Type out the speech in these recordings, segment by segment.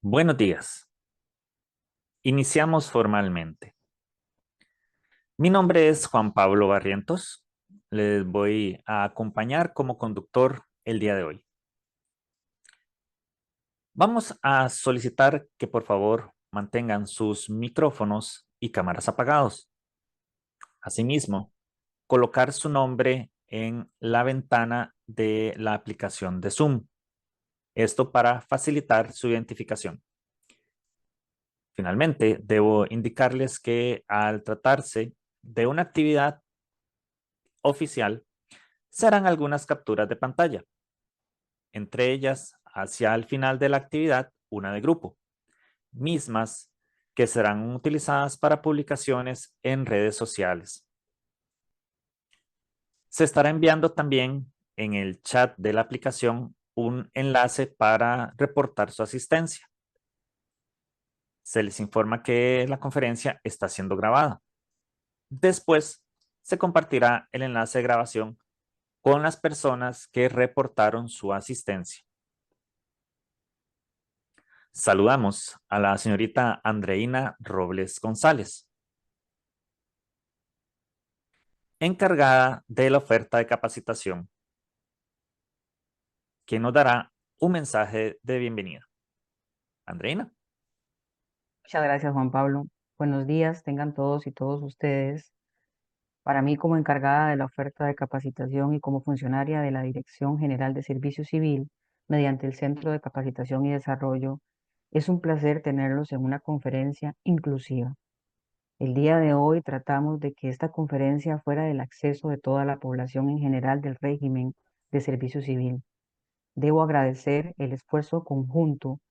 Buenos días. Iniciamos formalmente. Mi nombre es Juan Pablo Barrientos. Les voy a acompañar como conductor el día de hoy. Vamos a solicitar que por favor mantengan sus micrófonos y cámaras apagados. Asimismo, colocar su nombre en la ventana de la aplicación de Zoom. Esto para facilitar su identificación. Finalmente, debo indicarles que al tratarse de una actividad oficial, se harán algunas capturas de pantalla, entre ellas, hacia el final de la actividad, una de grupo, mismas que serán utilizadas para publicaciones en redes sociales. Se estará enviando también en el chat de la aplicación un enlace para reportar su asistencia. Se les informa que la conferencia está siendo grabada. Después, se compartirá el enlace de grabación con las personas que reportaron su asistencia. Saludamos a la señorita Andreina Robles González, encargada de la oferta de capacitación, quien nos dará un mensaje de bienvenida. Andreina. Muchas gracias, Juan Pablo. Buenos días, tengan todos y todos ustedes. Para mí, como encargada de la oferta de capacitación y como funcionaria de la Dirección General de Servicio Civil, mediante el Centro de Capacitación y Desarrollo, es un placer tenerlos en una conferencia inclusiva. El día de hoy tratamos de que esta conferencia fuera del acceso de toda la población en general del régimen de servicio civil. Debo agradecer el esfuerzo conjunto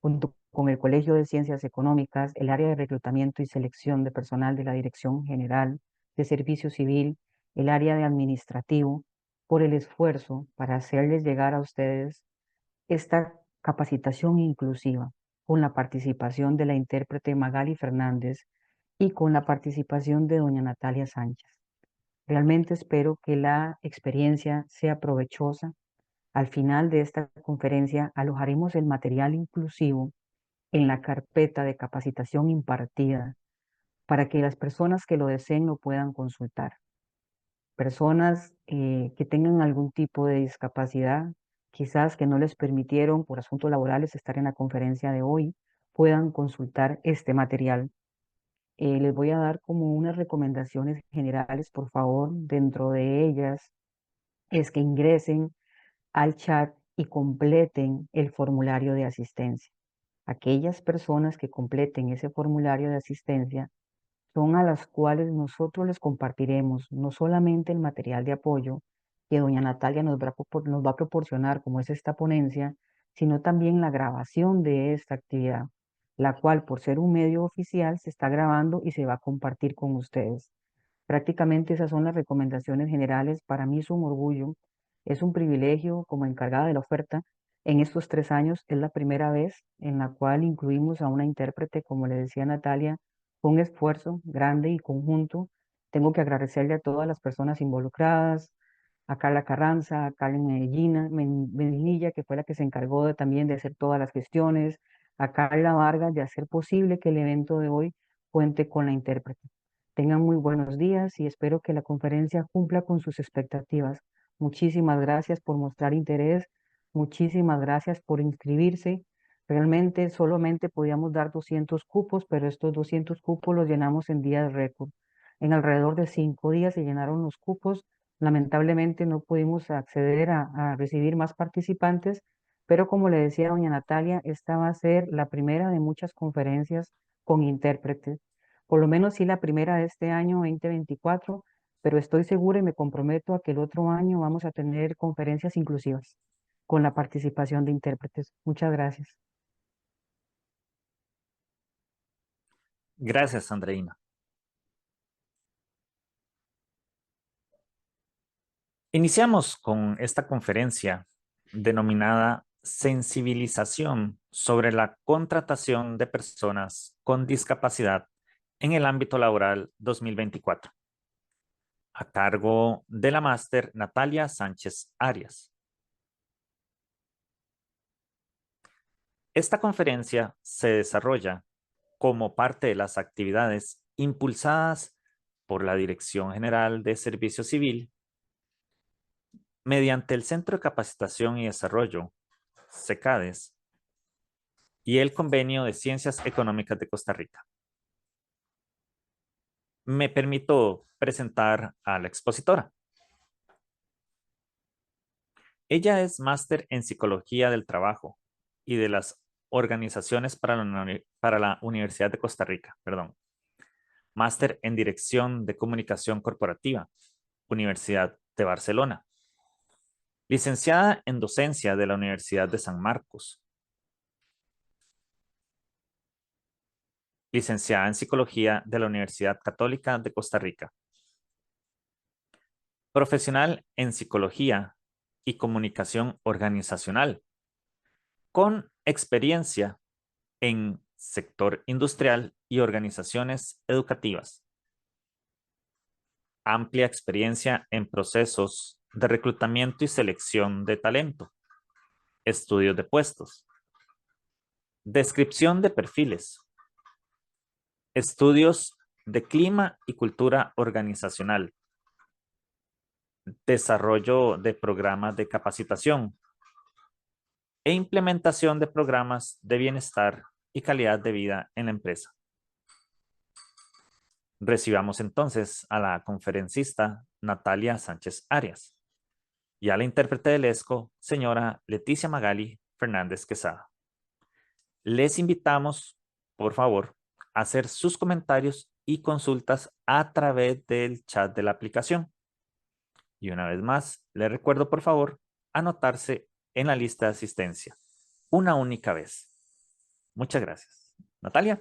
junto con el Colegio de Ciencias Económicas, el área de reclutamiento y selección de personal de la Dirección General de Servicio Civil, el área de administrativo, por el esfuerzo para hacerles llegar a ustedes esta capacitación inclusiva, con la participación de la intérprete Magali Fernández y con la participación de doña Natalia Sánchez. Realmente espero que la experiencia sea provechosa. Al final de esta conferencia alojaremos el material inclusivo en la carpeta de capacitación impartida para que las personas que lo deseen lo puedan consultar. Personas que tengan algún tipo de discapacidad, quizás que no les permitieron por asuntos laborales estar en la conferencia de hoy, puedan consultar este material. Les voy a dar como unas recomendaciones generales, por favor. Dentro de ellas es que ingresen al chat y completen el formulario de asistencia. Aquellas personas que completen ese formulario de asistencia son a las cuales nosotros les compartiremos no solamente el material de apoyo que doña Natalia nos va a proporcionar, como es esta ponencia, sino también la grabación de esta actividad, la cual por ser un medio oficial se está grabando y se va a compartir con ustedes. Prácticamente esas son las recomendaciones generales. Para mí es un orgullo, es un privilegio como encargada de la oferta. En estos 3 años es la primera vez en la cual incluimos a una intérprete, como le decía Natalia, con un esfuerzo grande y conjunto. Tengo que agradecerle a todas las personas involucradas, a Carla Carranza, a Carmen Medinilla, que fue la que se encargó también de hacer todas las gestiones, a Carla Vargas, de hacer posible que el evento de hoy cuente con la intérprete. Tengan muy buenos días y espero que la conferencia cumpla con sus expectativas. Muchísimas gracias por mostrar interés, muchísimas gracias por inscribirse. Realmente solamente podíamos dar 200 cupos, pero estos 200 cupos los llenamos en días récord. En alrededor de 5 días se llenaron los cupos. Lamentablemente no pudimos acceder a recibir más participantes, pero como le decía doña Natalia, esta va a ser la primera de muchas conferencias con intérpretes, por lo menos sí la primera de este año 2024, pero estoy segura y me comprometo a que el otro año vamos a tener conferencias inclusivas con la participación de intérpretes. Muchas gracias. Gracias, Andreina. Iniciamos con esta conferencia denominada Sensibilización sobre la contratación de personas con discapacidad en el ámbito laboral 2024, a cargo de la máster Natalia Sánchez Arias. Esta conferencia se desarrolla como parte de las actividades impulsadas por la Dirección General de Servicio Civil mediante el Centro de Capacitación y Desarrollo, CECADES, y el Convenio de Ciencias Económicas de Costa Rica. Me permito presentar a la expositora. Ella es máster en Psicología del Trabajo y de las Organizaciones para la Universidad de Costa Rica, perdón. Máster en Dirección de Comunicación Corporativa, Universidad de Barcelona. Licenciada en Docencia de la Universidad de San Marcos. Licenciada en Psicología de la Universidad Católica de Costa Rica. Profesional en Psicología y Comunicación Organizacional, con experiencia en sector industrial y organizaciones educativas. Amplia experiencia en procesos de reclutamiento y selección de talento. Estudios de puestos. Descripción de perfiles. Estudios de clima y cultura organizacional. Desarrollo de programas de capacitación e implementación de programas de bienestar y calidad de vida en la empresa. Recibamos entonces a la conferencista Natalia Sánchez Arias y a la intérprete del ESCO, señora Leticia Magali Fernández Quesada. Les invitamos, por favor, a hacer sus comentarios y consultas a través del chat de la aplicación. Y una vez más, les recuerdo, por favor, anotarse en la lista de asistencia una única vez. Muchas gracias. Natalia.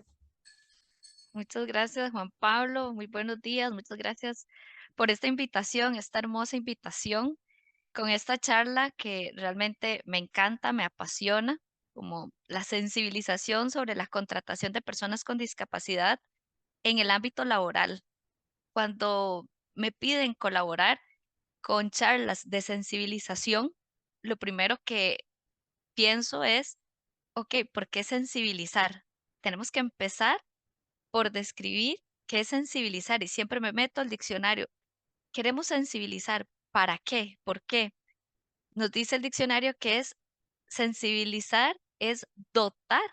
Muchas gracias, Juan Pablo. Muy buenos días. Muchas gracias por esta invitación, esta hermosa invitación con esta charla que realmente me encanta, me apasiona, como la sensibilización sobre la contratación de personas con discapacidad en el ámbito laboral. Cuando me piden colaborar con charlas de sensibilización, lo primero que pienso es, ok, ¿por qué sensibilizar? Tenemos que empezar por describir qué es sensibilizar y siempre me meto al diccionario. Queremos sensibilizar. ¿Para qué? ¿Por qué? Nos dice el diccionario que es sensibilizar, es dotar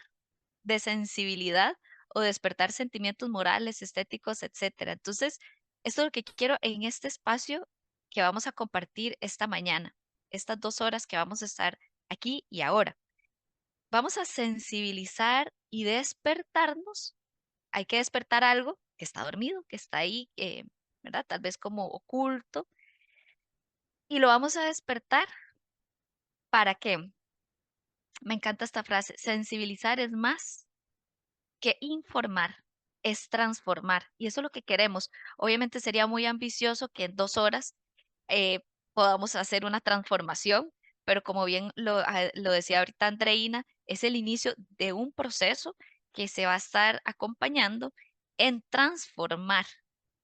de sensibilidad o despertar sentimientos morales, estéticos, etcétera. Entonces, esto es lo que quiero en este espacio que vamos a compartir esta mañana, estas 2 horas que vamos a estar aquí y ahora. Vamos a sensibilizar y despertarnos. Hay que despertar algo que está dormido, que está ahí, ¿verdad? Tal vez como oculto. Y lo vamos a despertar. ¿Para qué? Me encanta esta frase. Sensibilizar es más que informar, es transformar. Y eso es lo que queremos. Obviamente sería muy ambicioso que en 2 horas eh, podamos hacer una transformación, pero como bien lo decía ahorita Andreina, es el inicio de un proceso que se va a estar acompañando en transformar.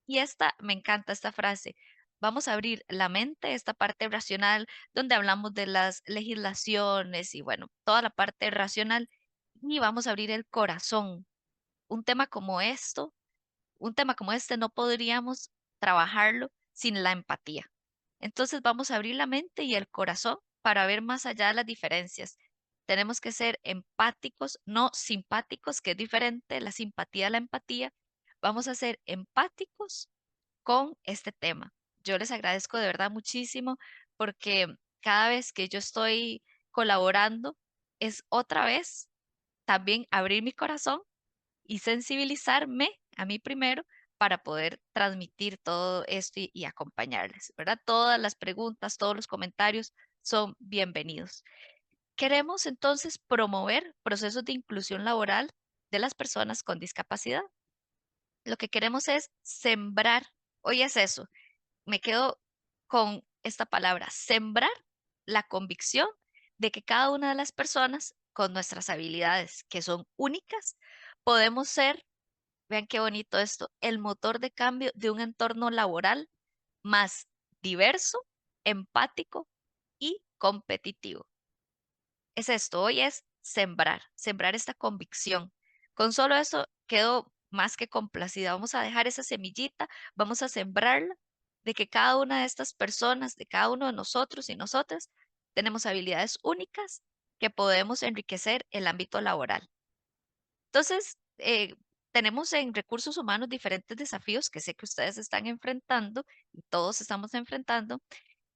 Y esta, me encanta esta frase. Vamos a abrir la mente, esta parte racional, donde hablamos de las legislaciones y bueno, toda la parte racional, y vamos a abrir el corazón. Un tema como esto, un tema como este no podríamos trabajarlo sin la empatía. Entonces vamos a abrir la mente y el corazón para ver más allá de las diferencias. Tenemos que ser empáticos, no simpáticos, que es diferente la simpatía a la empatía. Vamos a ser empáticos con este tema. Yo les agradezco de verdad muchísimo porque cada vez que yo estoy colaborando es otra vez también abrir mi corazón y sensibilizarme a mí primero para poder transmitir todo esto y acompañarles, ¿verdad? Todas las preguntas, todos los comentarios son bienvenidos. Queremos entonces promover procesos de inclusión laboral de las personas con discapacidad. Lo que queremos es sembrar, hoy es eso, me quedo con esta palabra, sembrar la convicción de que cada una de las personas con nuestras habilidades, que son únicas, podemos ser, vean qué bonito esto, el motor de cambio de un entorno laboral más diverso, empático y competitivo. Es esto, hoy es sembrar esta convicción. Con solo eso quedo más que complacida. Vamos a dejar esa semillita, vamos a sembrarla de que cada una de estas personas, de cada uno de nosotros y nosotras, tenemos habilidades únicas que podemos enriquecer el ámbito laboral. Entonces, tenemos en recursos humanos diferentes desafíos que sé que ustedes están enfrentando y todos estamos enfrentando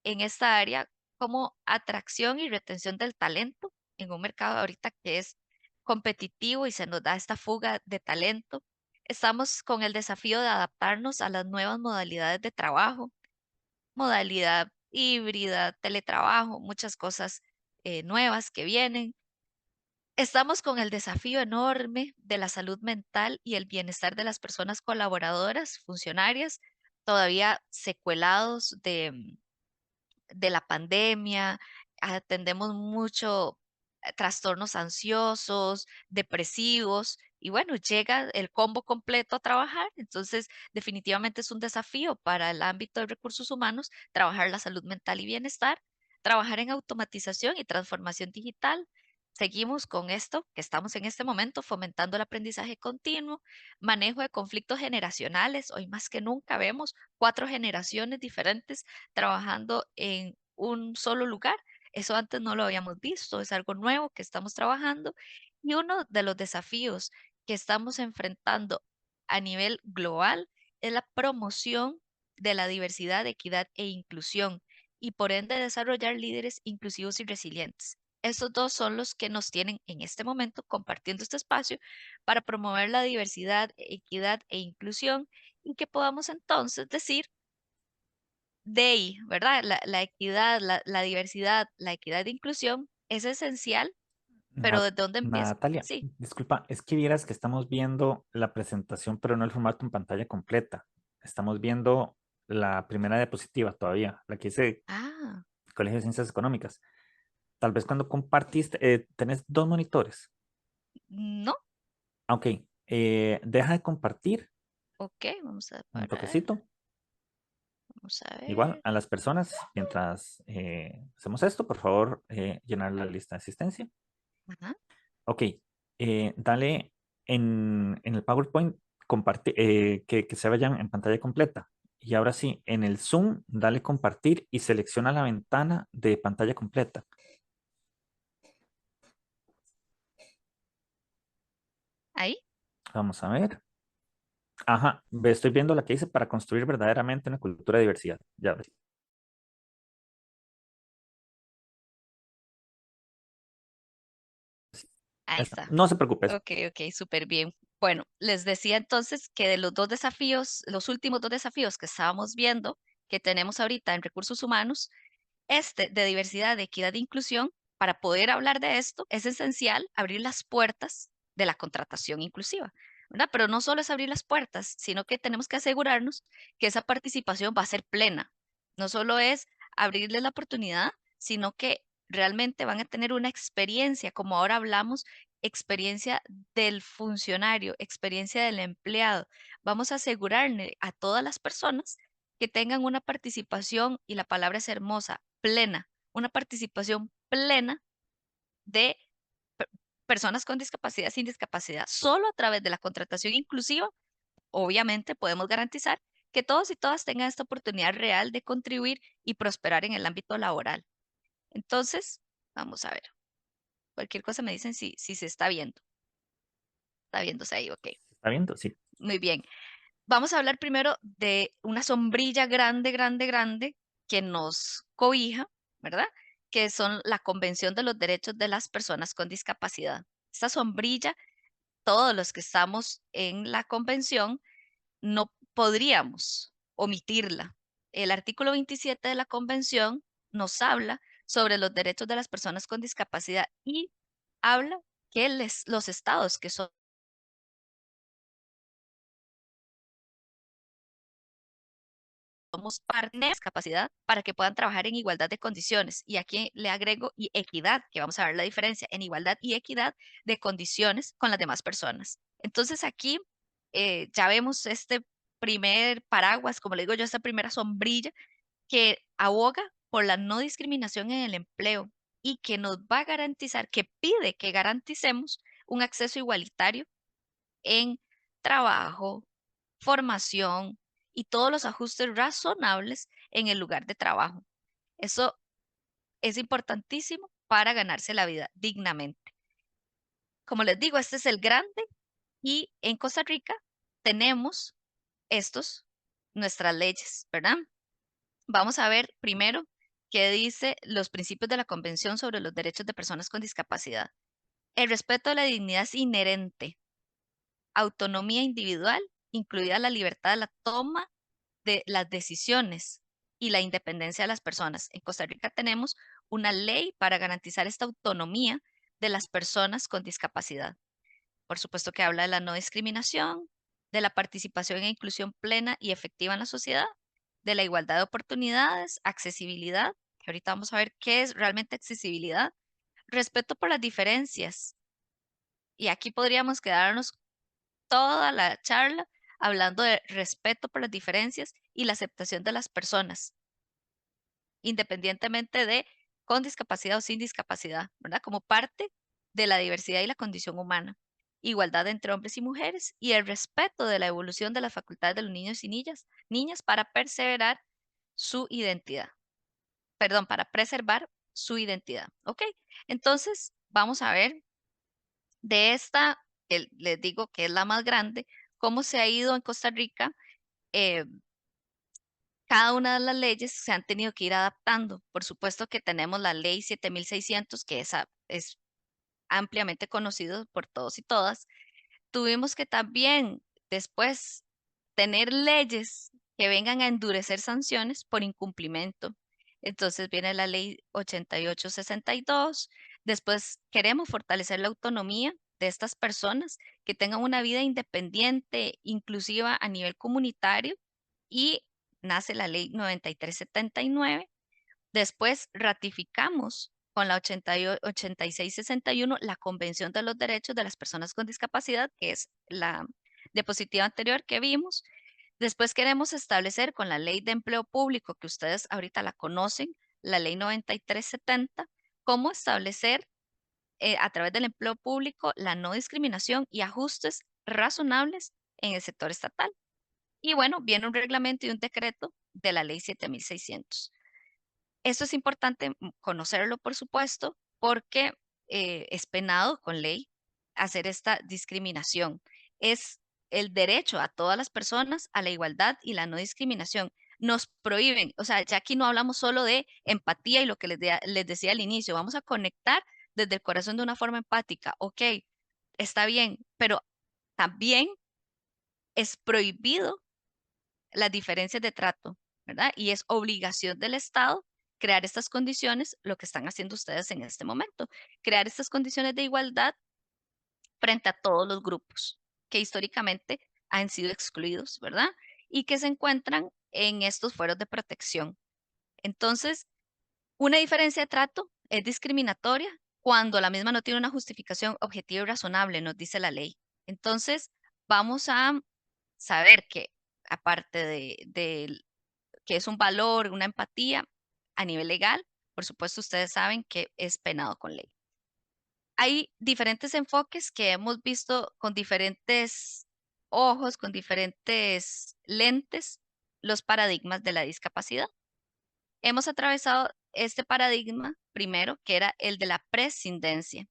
en esta área como atracción y retención del talento en un mercado ahorita que es competitivo y se nos da esta fuga de talento. Estamos con el desafío de adaptarnos a las nuevas modalidades de trabajo, modalidad híbrida, teletrabajo, muchas cosas nuevas que vienen. Estamos con el desafío enorme de la salud mental y el bienestar de las personas colaboradoras, funcionarias, todavía secuelados de la pandemia, atendemos mucho trastornos ansiosos, depresivos, y bueno, llega el combo completo a trabajar. Entonces, definitivamente es un desafío para el ámbito de recursos humanos trabajar la salud mental y bienestar, trabajar en automatización y transformación digital. Seguimos con esto que estamos en este momento fomentando el aprendizaje continuo, manejo de conflictos generacionales. Hoy más que nunca vemos 4 generaciones diferentes trabajando en un solo lugar. Eso antes no lo habíamos visto, es algo nuevo que estamos trabajando. Y uno de los desafíos que estamos enfrentando a nivel global es la promoción de la diversidad, equidad e inclusión y por ende desarrollar líderes inclusivos y resilientes. Estos dos son los que nos tienen en este momento compartiendo este espacio para promover la diversidad, equidad e inclusión y que podamos entonces decir de ahí, ¿verdad? La equidad, la diversidad, la equidad de inclusión es esencial, pero Na- ¿de dónde empieza? Natalia, Sí. disculpa, es que vieras que estamos viendo la presentación, pero no el formato en pantalla completa. Estamos viendo la primera diapositiva todavía, la que dice Ah, Colegio de Ciencias Económicas. Tal vez cuando compartiste, tenés dos monitores. no. Ah, ok, deja de compartir Ok, vamos a un parar. toquecito. Vamos a Igual ver. a las personas, mientras hacemos esto, por favor, llenar la lista de asistencia. Ajá. Ok, dale en el PowerPoint, que se vayan en pantalla completa. Y ahora sí, en el Zoom, dale compartir y selecciona la ventana de pantalla completa. Ahí. Vamos a ver. Ajá, estoy viendo la que dice para construir verdaderamente una cultura de diversidad. Ya ves. Ahí Esa. está. No se preocupes. Ok, ok, súper bien. Bueno, les decía entonces que de los dos desafíos, los últimos dos desafíos que estábamos viendo, que tenemos ahorita en recursos humanos, este de diversidad, de equidad e inclusión, para poder hablar de esto, es esencial abrir las puertas de la contratación inclusiva, ¿verdad? Pero no solo es abrir las puertas, sino que tenemos que asegurarnos que esa participación va a ser plena. No solo es abrirles la oportunidad, sino que realmente van a tener una experiencia, como ahora hablamos, experiencia del funcionario, experiencia del empleado. Vamos a asegurarle a todas las personas que tengan una participación, y la palabra es hermosa, plena, una participación plena de per- personas con discapacidad, sin discapacidad. Solo a través de la contratación inclusiva, obviamente, podemos garantizar que todos y todas tengan esta oportunidad real de contribuir y prosperar en el ámbito laboral. Entonces, vamos a ver. Cualquier cosa me dicen si se está viendo. Está viéndose ahí, ok. ¿Está viendo? Sí. Muy bien. Vamos a hablar primero de una sombrilla grande, grande, grande que nos cobija, ¿verdad? Que son la Convención de los Derechos de las Personas con Discapacidad. Esta sombrilla, todos los que estamos en la convención, no podríamos omitirla. El artículo 27 de la convención nos habla sobre los derechos de las personas con discapacidad y habla que los estados que son somos parte de discapacidad para que puedan trabajar en igualdad de condiciones. Y aquí le agrego y equidad, que vamos a ver la diferencia en igualdad y equidad de condiciones con las demás personas. Entonces aquí ya vemos este primer paraguas, como le digo yo, esta primera sombrilla que aboga por la no discriminación en el empleo. y que nos va a garantizar, que pide que garanticemos un acceso igualitario en trabajo, formación y todos los ajustes razonables en el lugar de trabajo. Eso es importantísimo para ganarse la vida dignamente. Como les digo, este es el grande y en Costa Rica tenemos nuestras leyes, ¿verdad? Vamos a ver primero qué dice los principios de la Convención sobre los Derechos de Personas con Discapacidad. El respeto a la dignidad es inherente, autonomía individual, incluida la libertad de la toma de las decisiones y la independencia de las personas. En Costa Rica tenemos una ley para garantizar esta autonomía de las personas con discapacidad. Por supuesto que habla de la no discriminación, de la participación e inclusión plena y efectiva en la sociedad, de la igualdad de oportunidades, accesibilidad, que ahorita vamos a ver qué es realmente accesibilidad, respeto por las diferencias. Y aquí podríamos quedarnos toda la charla hablando de respeto por las diferencias y la aceptación de las personas, independientemente de con discapacidad o sin discapacidad, ¿verdad? Como parte de la diversidad y la condición humana. Igualdad entre hombres y mujeres y el respeto de la evolución de las facultades de los niños y niñas para perseverar su identidad. Perdón, para preservar su identidad. ¿Ok? Entonces, vamos a ver de esta, que les digo que es la más grande, cómo se ha ido en Costa Rica. eh, Cada una de las leyes se han tenido que ir adaptando. Por supuesto que tenemos la ley 7600, que esa es ampliamente conocido por todos y todas. Tuvimos que también después tener leyes que vengan a endurecer sanciones por incumplimiento. Entonces viene la ley 8862. Después queremos fortalecer la autonomía de estas personas que tengan una vida independiente, inclusiva a nivel comunitario, y nace la ley 9379. Después ratificamos con la 8661 la Convención de los Derechos de las Personas con Discapacidad, que es la diapositiva anterior que vimos. Después queremos establecer con la Ley de Empleo Público, que ustedes ahorita la conocen, la Ley 9370, cómo establecer a través del empleo público la no discriminación y ajustes razonables en el sector estatal. Y bueno, viene un reglamento y un decreto de la Ley 7600. Esto es importante conocerlo, por supuesto, porque es penado con ley hacer esta discriminación. Es el derecho a todas las personas a la igualdad y la no discriminación. Nos prohíben, o sea, ya aquí no hablamos solo de empatía y lo que les decía al inicio, vamos a conectar desde el corazón de una forma empática. Ok, está bien, pero también es prohibido las diferencias de trato, ¿verdad? Y es obligación del Estado crear estas condiciones, lo que están haciendo ustedes en este momento, crear estas condiciones de igualdad frente a todos los grupos que históricamente han sido excluidos, ¿verdad? Y que se encuentran en estos fueros de protección. Entonces, una diferencia de trato es discriminatoria cuando la misma no tiene una justificación objetiva y razonable, nos dice la ley. Entonces, vamos a saber que aparte de que es un valor, una empatía a nivel legal, por supuesto ustedes saben que es penado con ley. Hay diferentes enfoques que hemos visto con diferentes ojos, con diferentes lentes, los paradigmas de la discapacidad. Hemos atravesado este paradigma primero, que era el de la prescindencia.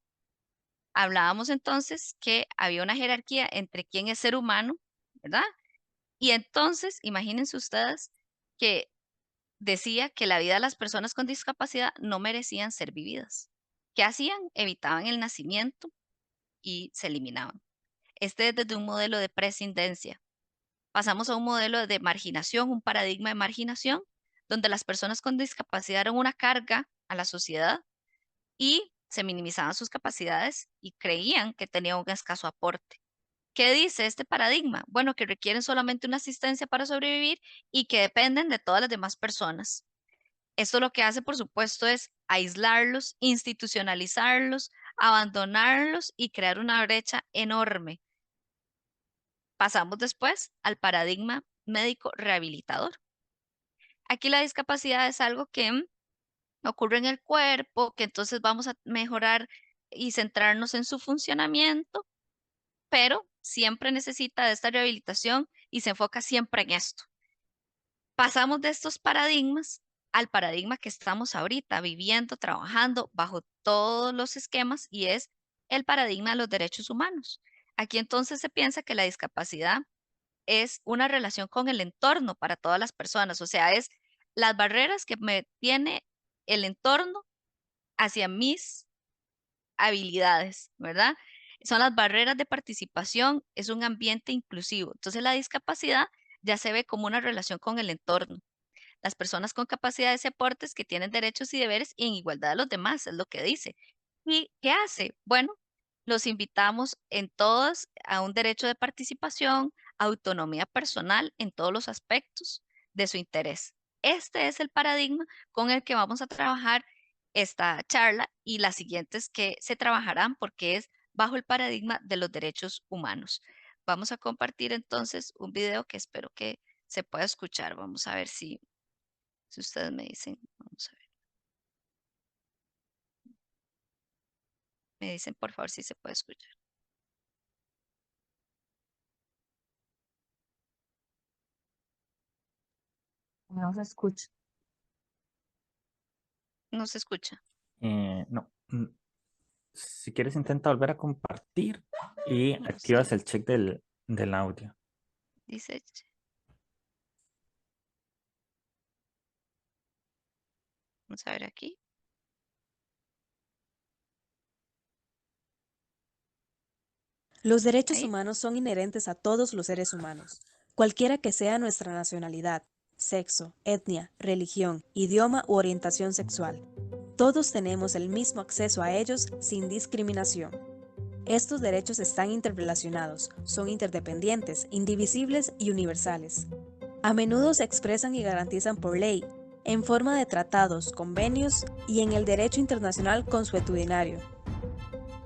Hablábamos entonces que había una jerarquía entre quién es ser humano, ¿verdad? Y entonces, imagínense ustedes que decía que la vida de las personas con discapacidad no merecían ser vividas. ¿Qué hacían? Evitaban el nacimiento y se eliminaban. Este es desde un modelo de prescindencia. Pasamos a un modelo de marginación, un paradigma de marginación, donde las personas con discapacidad eran una carga a la sociedad y se minimizaban sus capacidades y creían que tenían un escaso aporte. ¿Qué dice este paradigma? Bueno, que requieren solamente una asistencia para sobrevivir y que dependen de todas las demás personas. Esto lo que hace, por supuesto, es aislarlos, institucionalizarlos, abandonarlos y crear una brecha enorme. Pasamos después al paradigma médico rehabilitador. Aquí la discapacidad es algo que ocurre en el cuerpo, que entonces vamos a mejorar y centrarnos en su funcionamiento, pero siempre necesita de esta rehabilitación y se enfoca siempre en esto. Pasamos de estos paradigmas al paradigma que estamos ahorita viviendo, trabajando bajo todos los esquemas y es el paradigma de los derechos humanos. Aquí entonces se piensa que la discapacidad es una relación con el entorno para todas las personas, o sea, es las barreras que me tiene el entorno hacia mis habilidades, ¿verdad? Son las barreras de participación, es un ambiente inclusivo. Entonces la discapacidad ya se ve como una relación con el entorno. Las personas con capacidades y aportes que tienen derechos y deberes y en igualdad a los demás, es lo que dice. ¿Y qué hace? Bueno, los invitamos en todos a un derecho de participación, autonomía personal en todos los aspectos de su interés. Este es el paradigma con el que vamos a trabajar esta charla y las siguientes que se trabajarán porque es bajo el paradigma de los derechos humanos. Vamos a compartir entonces un video que espero que se pueda escuchar. Vamos a ver si ustedes me dicen, vamos a ver. Me dicen por favor si se puede escuchar. No se escucha. No se escucha. No. Si quieres, intenta volver a compartir y No, activas sí, el check del audio. dice. Vamos a ver aquí. Los derechos Ahí. humanos son inherentes a todos los seres humanos, cualquiera que sea nuestra nacionalidad, sexo, etnia, religión, idioma u orientación sexual. Todos tenemos el mismo acceso a ellos sin discriminación. Estos derechos están interrelacionados, son interdependientes, indivisibles y universales. A menudo se expresan y garantizan por ley, en forma de tratados, convenios y en el derecho internacional consuetudinario.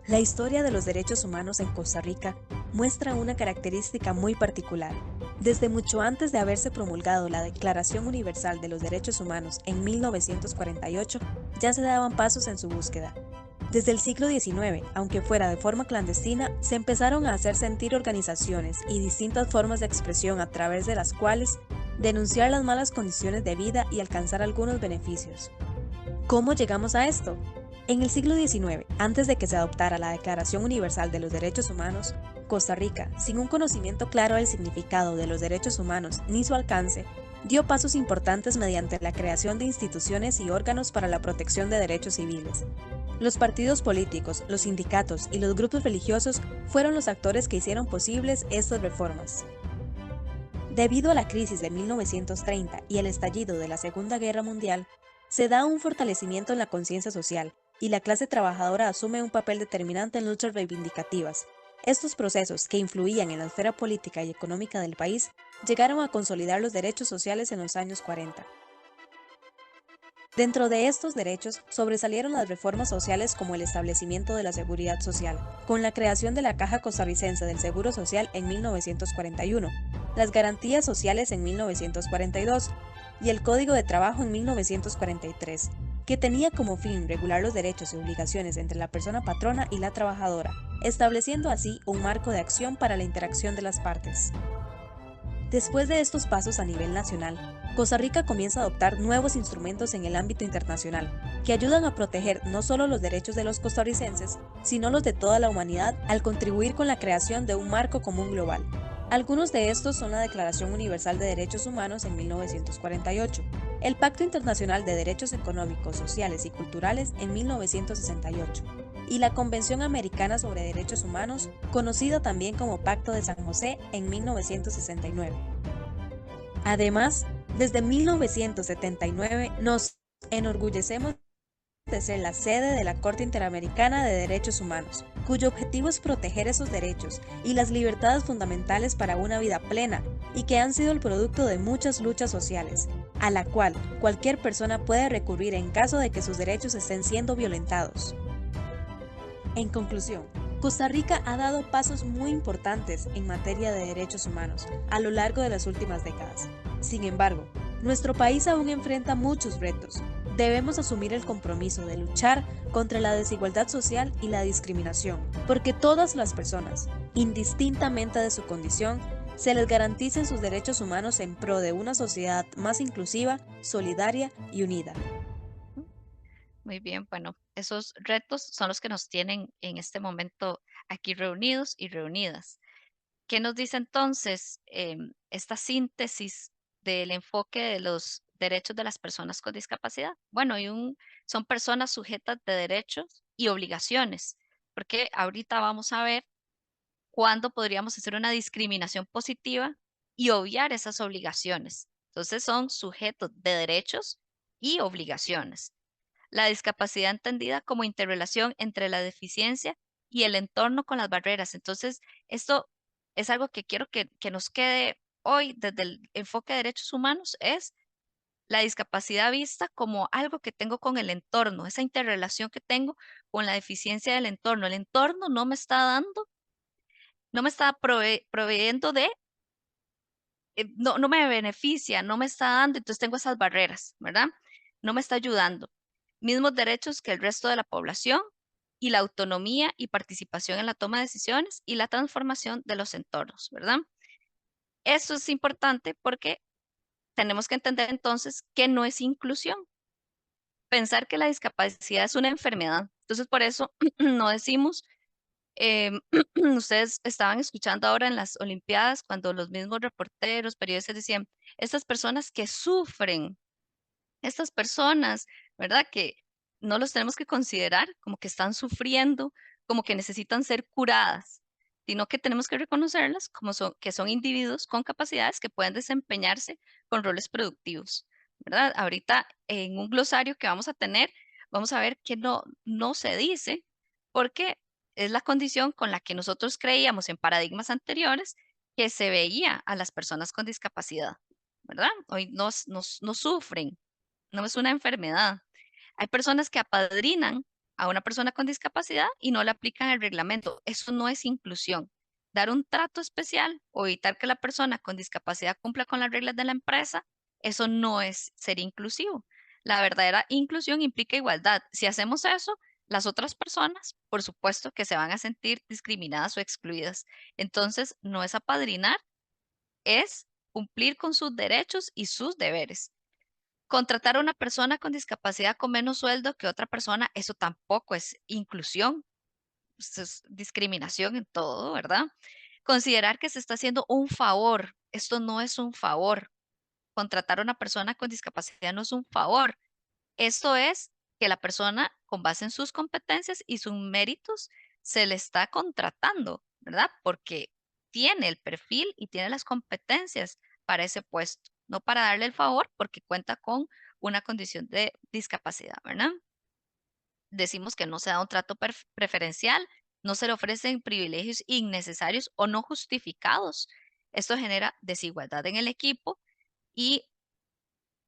La historia de los derechos humanos en Costa Rica muestra una característica muy particular. Desde mucho antes de haberse promulgado la Declaración Universal de los Derechos Humanos en 1948, ya se daban pasos en su búsqueda. Desde el siglo XIX, aunque fuera de forma clandestina, se empezaron a hacer sentir organizaciones y distintas formas de expresión a través de las cuales denunciar las malas condiciones de vida y alcanzar algunos beneficios. ¿Cómo llegamos a esto? En el siglo XIX, antes de que se adoptara la Declaración Universal de los Derechos Humanos, Costa Rica, sin un conocimiento claro del significado de los derechos humanos ni su alcance, dio pasos importantes mediante la creación de instituciones y órganos para la protección de derechos civiles. Los partidos políticos, los sindicatos y los grupos religiosos fueron los actores que hicieron posibles estas reformas. Debido a la crisis de 1930 y el estallido de la Segunda Guerra Mundial, se da un fortalecimiento en la conciencia social y la clase trabajadora asume un papel determinante en luchas reivindicativas. Estos procesos, que influían en la esfera política y económica del país, llegaron a consolidar los derechos sociales en los años 40. Dentro de estos derechos sobresalieron las reformas sociales como el establecimiento de la seguridad social, con la creación de la Caja Costarricense del Seguro Social en 1941, las garantías sociales en 1942 y el Código de Trabajo en 1943, que tenía como fin regular los derechos y obligaciones entre la persona patrona y la trabajadora, estableciendo así un marco de acción para la interacción de las partes. Después de estos pasos a nivel nacional, Costa Rica comienza a adoptar nuevos instrumentos en el ámbito internacional, que ayudan a proteger no solo los derechos de los costarricenses, sino los de toda la humanidad al contribuir con la creación de un marco común global. Algunos de estos son la Declaración Universal de Derechos Humanos en 1948, el Pacto Internacional de Derechos Económicos, Sociales y Culturales en 1968, y la Convención Americana sobre Derechos Humanos, conocida también como Pacto de San José, en 1969. Además, desde 1979 nos enorgullecemos de ser la sede de la Corte Interamericana de Derechos Humanos, cuyo objetivo es proteger esos derechos y las libertades fundamentales para una vida plena y que han sido el producto de muchas luchas sociales, a la cual cualquier persona puede recurrir en caso de que sus derechos estén siendo violentados. En conclusión, Costa Rica ha dado pasos muy importantes en materia de derechos humanos a lo largo de las últimas décadas. Sin embargo, nuestro país aún enfrenta muchos retos, debemos asumir el compromiso de luchar contra la desigualdad social y la discriminación, porque todas las personas, indistintamente de su condición, se les garanticen sus derechos humanos en pro de una sociedad más inclusiva, solidaria y unida. Muy bien, bueno, esos retos son los que nos tienen en este momento aquí reunidos y reunidas. ¿Qué nos dice entonces esta síntesis del enfoque de los derechos de las personas con discapacidad? Bueno, son personas sujetas de derechos y obligaciones, porque ahorita vamos a ver cuándo podríamos hacer una discriminación positiva y obviar esas obligaciones. Entonces son sujetos de derechos y obligaciones. La discapacidad entendida como interrelación entre la deficiencia y el entorno con las barreras. Entonces, esto es algo que quiero que nos quede hoy desde el enfoque de derechos humanos, es la discapacidad vista como algo que tengo con el entorno, esa interrelación que tengo con la deficiencia del entorno. El entorno no me está dando, no me está proveyendo de, no me beneficia, no me está dando, entonces tengo esas barreras, ¿verdad? No me está ayudando. Mismos derechos que el resto de la población y la autonomía y participación en la toma de decisiones y la transformación de los entornos, ¿verdad? Eso es importante porque tenemos que entender entonces que no es inclusión. Pensar que la discapacidad es una enfermedad. Entonces, por eso no decimos, em, ustedes estaban escuchando ahora en las Olimpiadas cuando los mismos reporteros, periodistas decían, estas personas que sufren, estas personas, ¿verdad? Que no los tenemos que considerar como que están sufriendo, como que necesitan ser curadas, sino que tenemos que reconocerlas como que son individuos con capacidades que pueden desempeñarse con roles productivos, ¿verdad? Ahorita en un glosario que vamos a tener, vamos a ver que no se dice porque es la condición con la que nosotros creíamos en paradigmas anteriores que se veía a las personas con discapacidad, ¿verdad? Hoy no sufren, no es una enfermedad. Hay personas que apadrinan a una persona con discapacidad y no le aplican el reglamento. Eso no es inclusión. Dar un trato especial o evitar que la persona con discapacidad cumpla con las reglas de la empresa, eso no es ser inclusivo. La verdadera inclusión implica igualdad. Si hacemos eso, las otras personas, por supuesto, que se van a sentir discriminadas o excluidas. Entonces, no es apadrinar, es cumplir con sus derechos y sus deberes. Contratar a una persona con discapacidad con menos sueldo que otra persona, eso tampoco es inclusión, eso es discriminación en todo, ¿verdad? Considerar que se está haciendo un favor, esto no es un favor. Contratar a una persona con discapacidad no es un favor. Esto es que la persona, con base en sus competencias y sus méritos, se le está contratando, ¿verdad? Porque tiene el perfil y tiene las competencias para ese puesto, no para darle el favor porque cuenta con una condición de discapacidad, ¿verdad? Decimos que no se da un trato preferencial, no se le ofrecen privilegios innecesarios o no justificados. Esto genera desigualdad en el equipo y,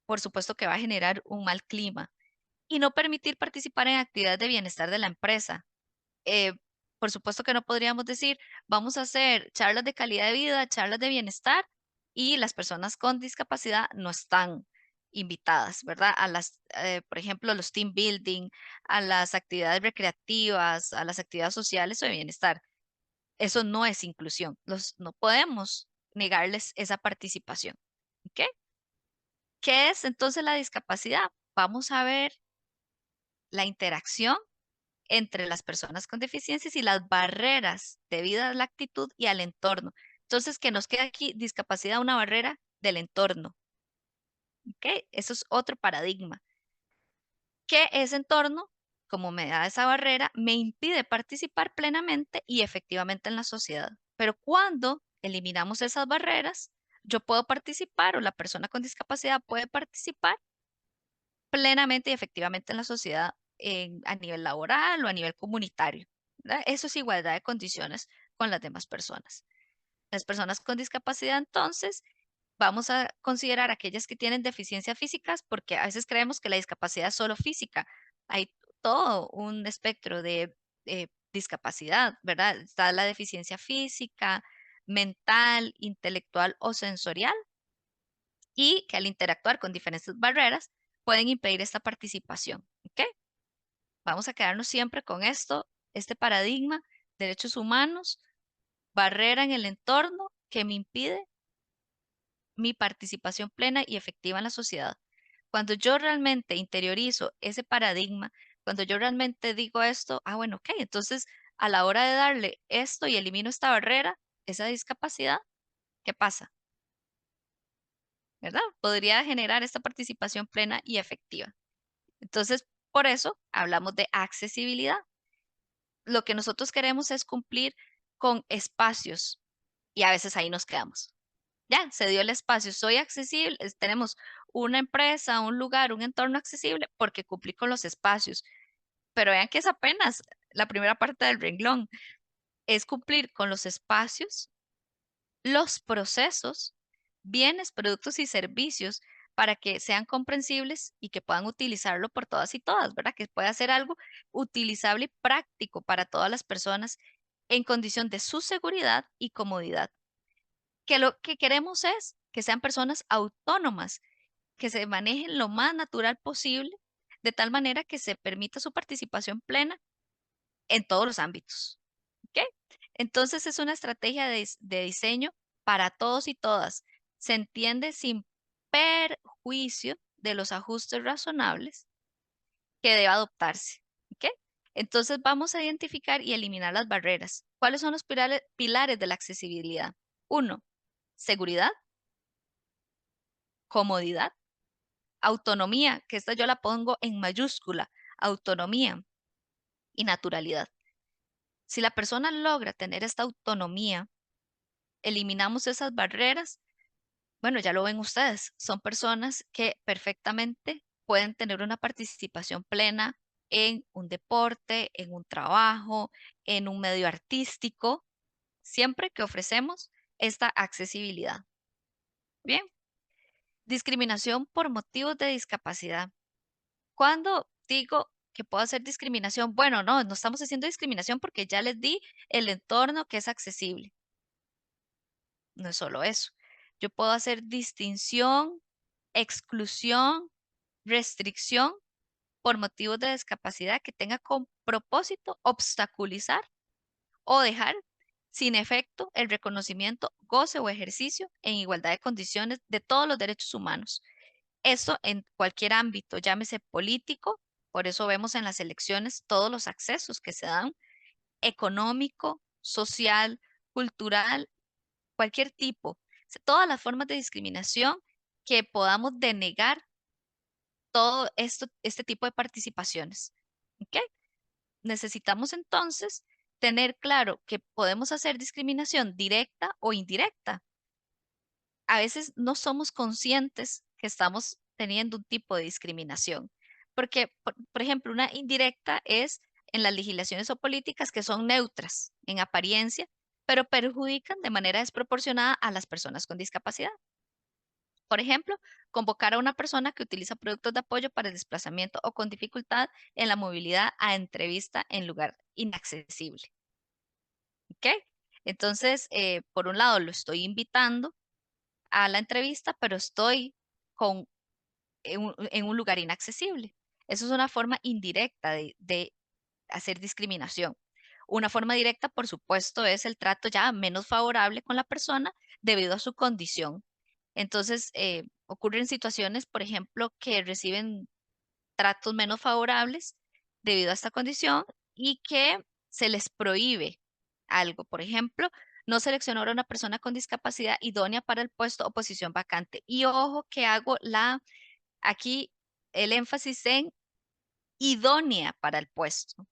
por supuesto, que va a generar un mal clima y no permitir participar en actividades de bienestar de la empresa. Eh, por supuesto que no podríamos decir, vamos a hacer charlas de calidad de vida, charlas de bienestar y las personas con discapacidad no están invitadas, ¿verdad? Por ejemplo, los team building, a las actividades recreativas, a las actividades sociales o de bienestar. Eso no es inclusión. No podemos negarles esa participación. ¿Ok? ¿Qué es entonces la discapacidad? Vamos a ver la interacción entre las personas con deficiencias y las barreras debidas a la actitud y al entorno. Entonces, que nos queda aquí discapacidad, una barrera del entorno. ¿Ok? Eso es otro paradigma. Que ese entorno, como me da esa barrera, me impide participar plenamente y efectivamente en la sociedad. Pero cuando eliminamos esas barreras, yo puedo participar o la persona con discapacidad puede participar plenamente y efectivamente en la sociedad a nivel laboral o a nivel comunitario, ¿verdad? Eso es igualdad de condiciones con las demás personas. Las personas con discapacidad, entonces, vamos a considerar aquellas que tienen deficiencias físicas, porque a veces creemos que la discapacidad es solo física. Hay todo un espectro de discapacidad, ¿verdad? Está la deficiencia física, mental, intelectual o sensorial, y que al interactuar con diferentes barreras pueden impedir esta participación. ¿Ok? Vamos a quedarnos siempre con esto, este paradigma, derechos humanos, barrera en el entorno que me impide mi participación plena y efectiva en la sociedad. Cuando yo realmente interiorizo ese paradigma, cuando yo realmente digo esto, bueno, ok, entonces a la hora de darle esto y elimino esta barrera, esa discapacidad, ¿qué pasa? ¿Verdad? Podría generar esta participación plena y efectiva. Entonces, por eso hablamos de accesibilidad. Lo que nosotros queremos es cumplir con espacios y a veces ahí nos quedamos. Ya, se dio el espacio, soy accesible, tenemos una empresa, un lugar, un entorno accesible porque cumplí con los espacios. Pero vean que es apenas la primera parte del renglón, es cumplir con los espacios, los procesos, bienes, productos y servicios para que sean comprensibles y que puedan utilizarlo por todas y todas, ¿verdad? Que pueda ser algo utilizable y práctico para todas las personas en condición de su seguridad y comodidad. Que lo que queremos es que sean personas autónomas, que se manejen lo más natural posible, de tal manera que se permita su participación plena en todos los ámbitos. ¿Ok? Entonces es una estrategia de diseño para todos y todas. Se entiende sin perjuicio de los ajustes razonables que debe adoptarse. ¿Ok? Entonces vamos a identificar y eliminar las barreras. ¿Cuáles son los pilares de la accesibilidad? 1, seguridad, comodidad, autonomía, que esta yo la pongo en mayúscula, autonomía y naturalidad. Si la persona logra tener esta autonomía, eliminamos esas barreras, bueno, ya lo ven ustedes, son personas que perfectamente pueden tener una participación plena en un deporte, en un trabajo, en un medio artístico, siempre que ofrecemos esta accesibilidad. Bien, discriminación por motivos de discapacidad. Cuando digo que puedo hacer discriminación, bueno, no estamos haciendo discriminación porque ya les di el entorno que es accesible. No es solo eso. Yo puedo hacer distinción, exclusión, restricción por motivos de discapacidad que tenga como propósito obstaculizar o dejar sin efecto el reconocimiento, goce o ejercicio en igualdad de condiciones de todos los derechos humanos. Esto en cualquier ámbito, llámese político, por eso vemos en las elecciones todos los accesos que se dan, económico, social, cultural, cualquier tipo, todas las formas de discriminación que podamos denegar todo esto, este tipo de participaciones. ¿Ok? Necesitamos entonces tener claro que podemos hacer discriminación directa o indirecta. A veces no somos conscientes que estamos teniendo un tipo de discriminación, porque, por ejemplo, una indirecta es en las legislaciones o políticas que son neutras en apariencia, pero perjudican de manera desproporcionada a las personas con discapacidad. Por ejemplo, convocar a una persona que utiliza productos de apoyo para el desplazamiento o con dificultad en la movilidad a entrevista en lugar inaccesible. ¿Ok? Entonces, por un lado, lo estoy invitando a la entrevista, pero estoy en un lugar inaccesible. Eso es una forma indirecta de hacer discriminación. Una forma directa, por supuesto, es el trato ya menos favorable con la persona debido a su condición. Entonces, ocurren situaciones, por ejemplo, que reciben tratos menos favorables debido a esta condición y que se les prohíbe algo. Por ejemplo, no seleccionar a una persona con discapacidad idónea para el puesto o posición vacante. Y ojo que hago aquí el énfasis en idónea para el puesto,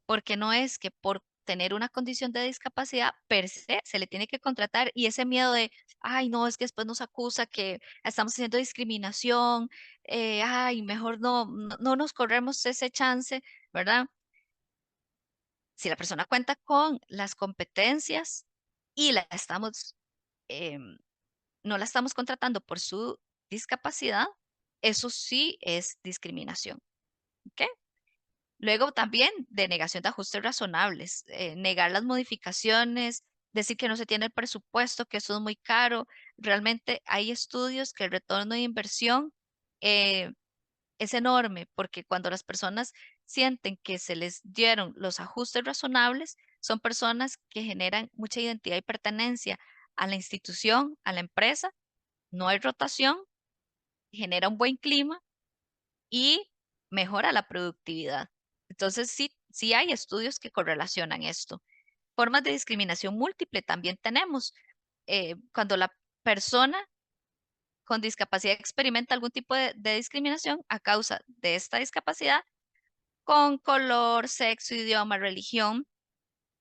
porque no es que por tener una condición de discapacidad per se le tiene que contratar y ese miedo de, ay, no, es que después nos acusa que estamos haciendo discriminación, ay, mejor no nos corremos ese chance, ¿verdad? Si la persona cuenta con las competencias y em, no la estamos contratando por su discapacidad, eso sí es discriminación. ¿Ok? Luego también de negación de ajustes razonables, negar las modificaciones, decir que no se tiene el presupuesto, que eso es muy caro. Realmente hay estudios que el retorno de inversión es enorme, porque cuando las personas sienten que se les dieron los ajustes razonables, son personas que generan mucha identidad y pertenencia a la institución, a la empresa, no hay rotación, genera un buen clima y mejora la productividad. Entonces, sí hay estudios que correlacionan esto. Formas de discriminación múltiple también tenemos. Cuando la persona con discapacidad experimenta algún tipo de discriminación a causa de esta discapacidad, con color, sexo, idioma, religión,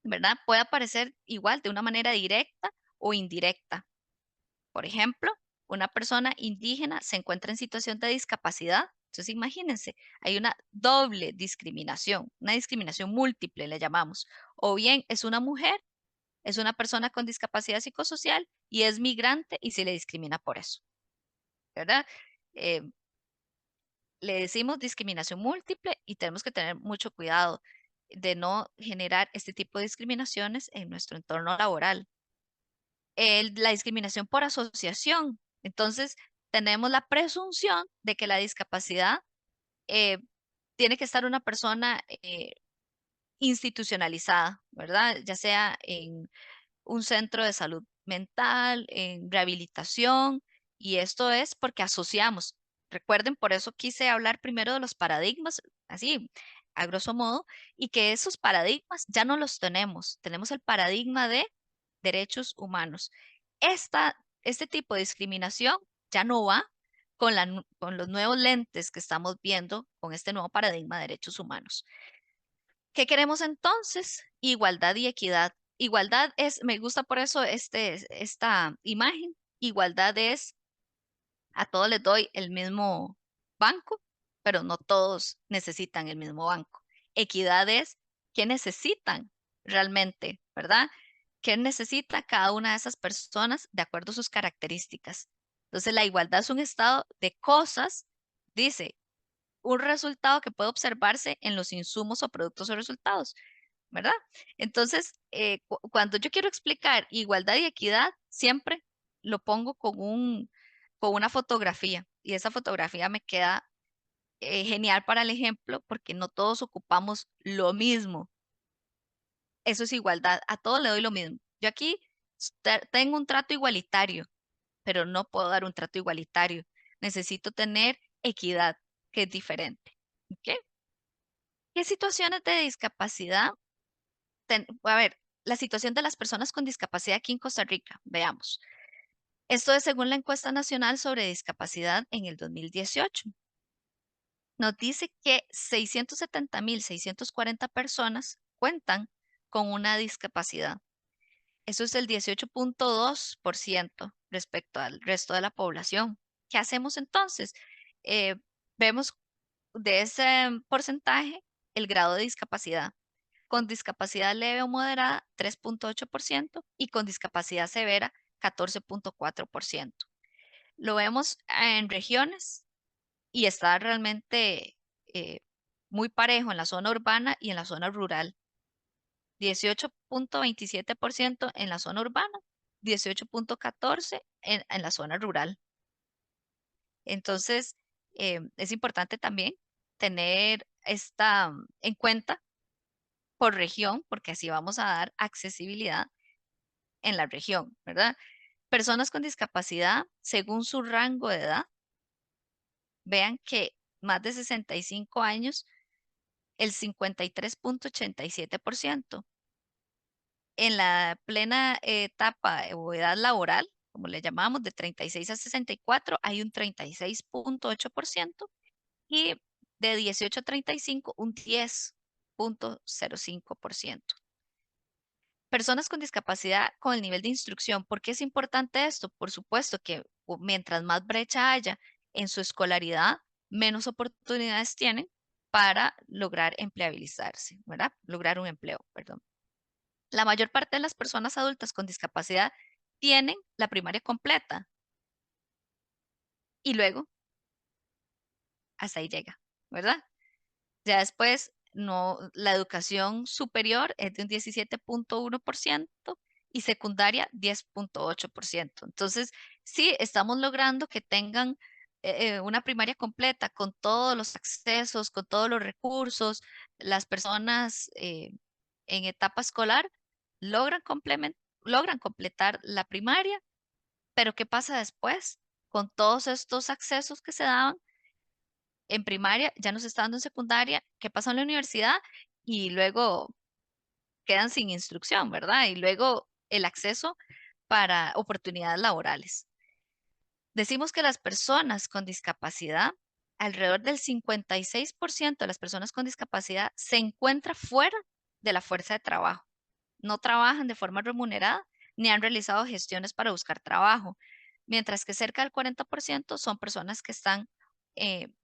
¿verdad? Puede aparecer igual de una manera directa o indirecta. Por ejemplo, una persona indígena se encuentra en situación de discapacidad. Entonces, imagínense, hay una doble discriminación, una discriminación múltiple le llamamos. O bien es una mujer, es una persona con discapacidad psicosocial y es migrante y se le discrimina por eso, ¿verdad? Eh, le decimos discriminación múltiple y tenemos que tener mucho cuidado de no generar este tipo de discriminaciones en nuestro entorno laboral. La discriminación por asociación. Entonces, tenemos la presunción de que la discapacidad tiene que estar una persona institucionalizada, ¿verdad? Ya sea en un centro de salud mental, en rehabilitación, y esto es porque asociamos. Recuerden, por eso quise hablar primero de los paradigmas, así, a grosso modo, y que esos paradigmas ya no los tenemos. Tenemos el paradigma de derechos humanos. Este tipo de discriminación ya no va con los nuevos lentes que estamos viendo con este nuevo paradigma de derechos humanos. ¿Qué queremos entonces? Igualdad y equidad. Igualdad es, me gusta por eso esta imagen. Igualdad es, a todos les doy el mismo banco, pero no todos necesitan el mismo banco. Equidad es qué necesitan realmente, ¿verdad? ¿Qué necesita cada una de esas personas de acuerdo a sus características? Entonces, la igualdad es un estado de cosas, dice, un resultado que puede observarse en los insumos o productos o resultados, ¿verdad? Entonces, cuando yo quiero explicar igualdad y equidad, siempre lo pongo con una fotografía y esa fotografía me queda genial para el ejemplo porque no todos ocupamos lo mismo. Eso es igualdad, a todos le doy lo mismo. Yo aquí tengo un trato igualitario, pero no puedo dar un trato igualitario. Necesito tener equidad, que es diferente. ¿Ok? ¿Qué situaciones de discapacidad? A ver, la situación de las personas con discapacidad aquí en Costa Rica, veamos. Esto es según la encuesta nacional sobre discapacidad en el 2018. Nos dice que 670.640 personas cuentan con una discapacidad. Eso es el 18.2% respecto al resto de la población. ¿Qué hacemos entonces? Eh, Vemos de ese porcentaje el grado de discapacidad. Con discapacidad leve o moderada, 3.8%, y con discapacidad severa, 14.4%. Lo vemos en regiones y está realmente muy parejo en la zona urbana y en la zona rural. 18.27% en la zona urbana, 18.14% en la zona rural. Entonces, es importante también tener esta en cuenta por región, porque así vamos a dar accesibilidad en la región, ¿verdad? Personas con discapacidad, según su rango de edad, vean que más de 65 años, el 53.87%. En la plena etapa o edad laboral, como le llamamos, de 36 a 64, hay un 36.8% y de 18 a 35, un 10.05%. Personas con discapacidad con el nivel de instrucción. ¿Por qué es importante esto? Por supuesto que mientras más brecha haya en su escolaridad, menos oportunidades tienen para lograr empleabilizarse, ¿verdad? Lograr un empleo, perdón. La mayor parte de las personas adultas con discapacidad tienen la primaria completa y luego hasta ahí llega, ¿verdad? Ya después, no, la educación superior es de un 17.1% y secundaria 10.8%. Entonces, sí, estamos logrando que tengan una primaria completa con todos los accesos, con todos los recursos, las personas en etapa escolar logran, logran completar la primaria, pero ¿qué pasa después? Con todos estos accesos que se daban en primaria, ya no se está dando en secundaria, ¿qué pasa en la universidad? Y luego quedan sin instrucción, ¿verdad? Y luego el acceso para oportunidades laborales. Decimos que las personas con discapacidad, alrededor del 56% de las personas con discapacidad se encuentra fuera de la fuerza de trabajo. No trabajan de forma remunerada ni han realizado gestiones para buscar trabajo, mientras que cerca del 40% son personas que están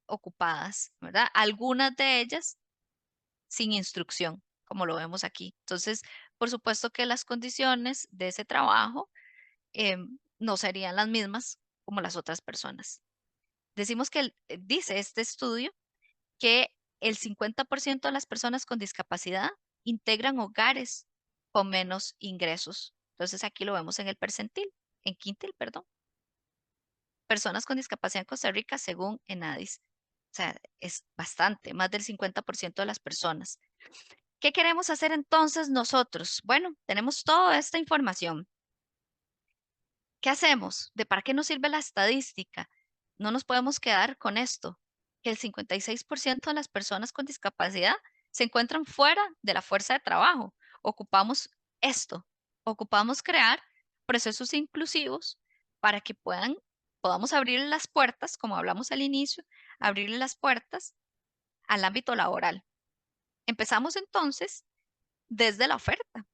ocupadas, ¿verdad? Algunas de ellas sin instrucción, como lo vemos aquí. Entonces, por supuesto que las condiciones de ese trabajo no serían las mismas como las otras personas. Decimos que dice este estudio que el 50% de las personas con discapacidad integran hogares con menos ingresos. Entonces aquí lo vemos en el percentil, en quintil, perdón. Personas con discapacidad en Costa Rica según ENADIS. O sea, es bastante, más del 50% de las personas. ¿Qué queremos hacer entonces nosotros? Bueno, tenemos toda esta información. ¿Qué hacemos? ¿De para qué nos sirve la estadística? No nos podemos quedar con esto, que el 56% de las personas con discapacidad se encuentran fuera de la fuerza de trabajo. Ocupamos esto, ocupamos crear procesos inclusivos para que podamos abrir las puertas, como hablamos al inicio, abrir las puertas al ámbito laboral. Empezamos entonces desde la oferta.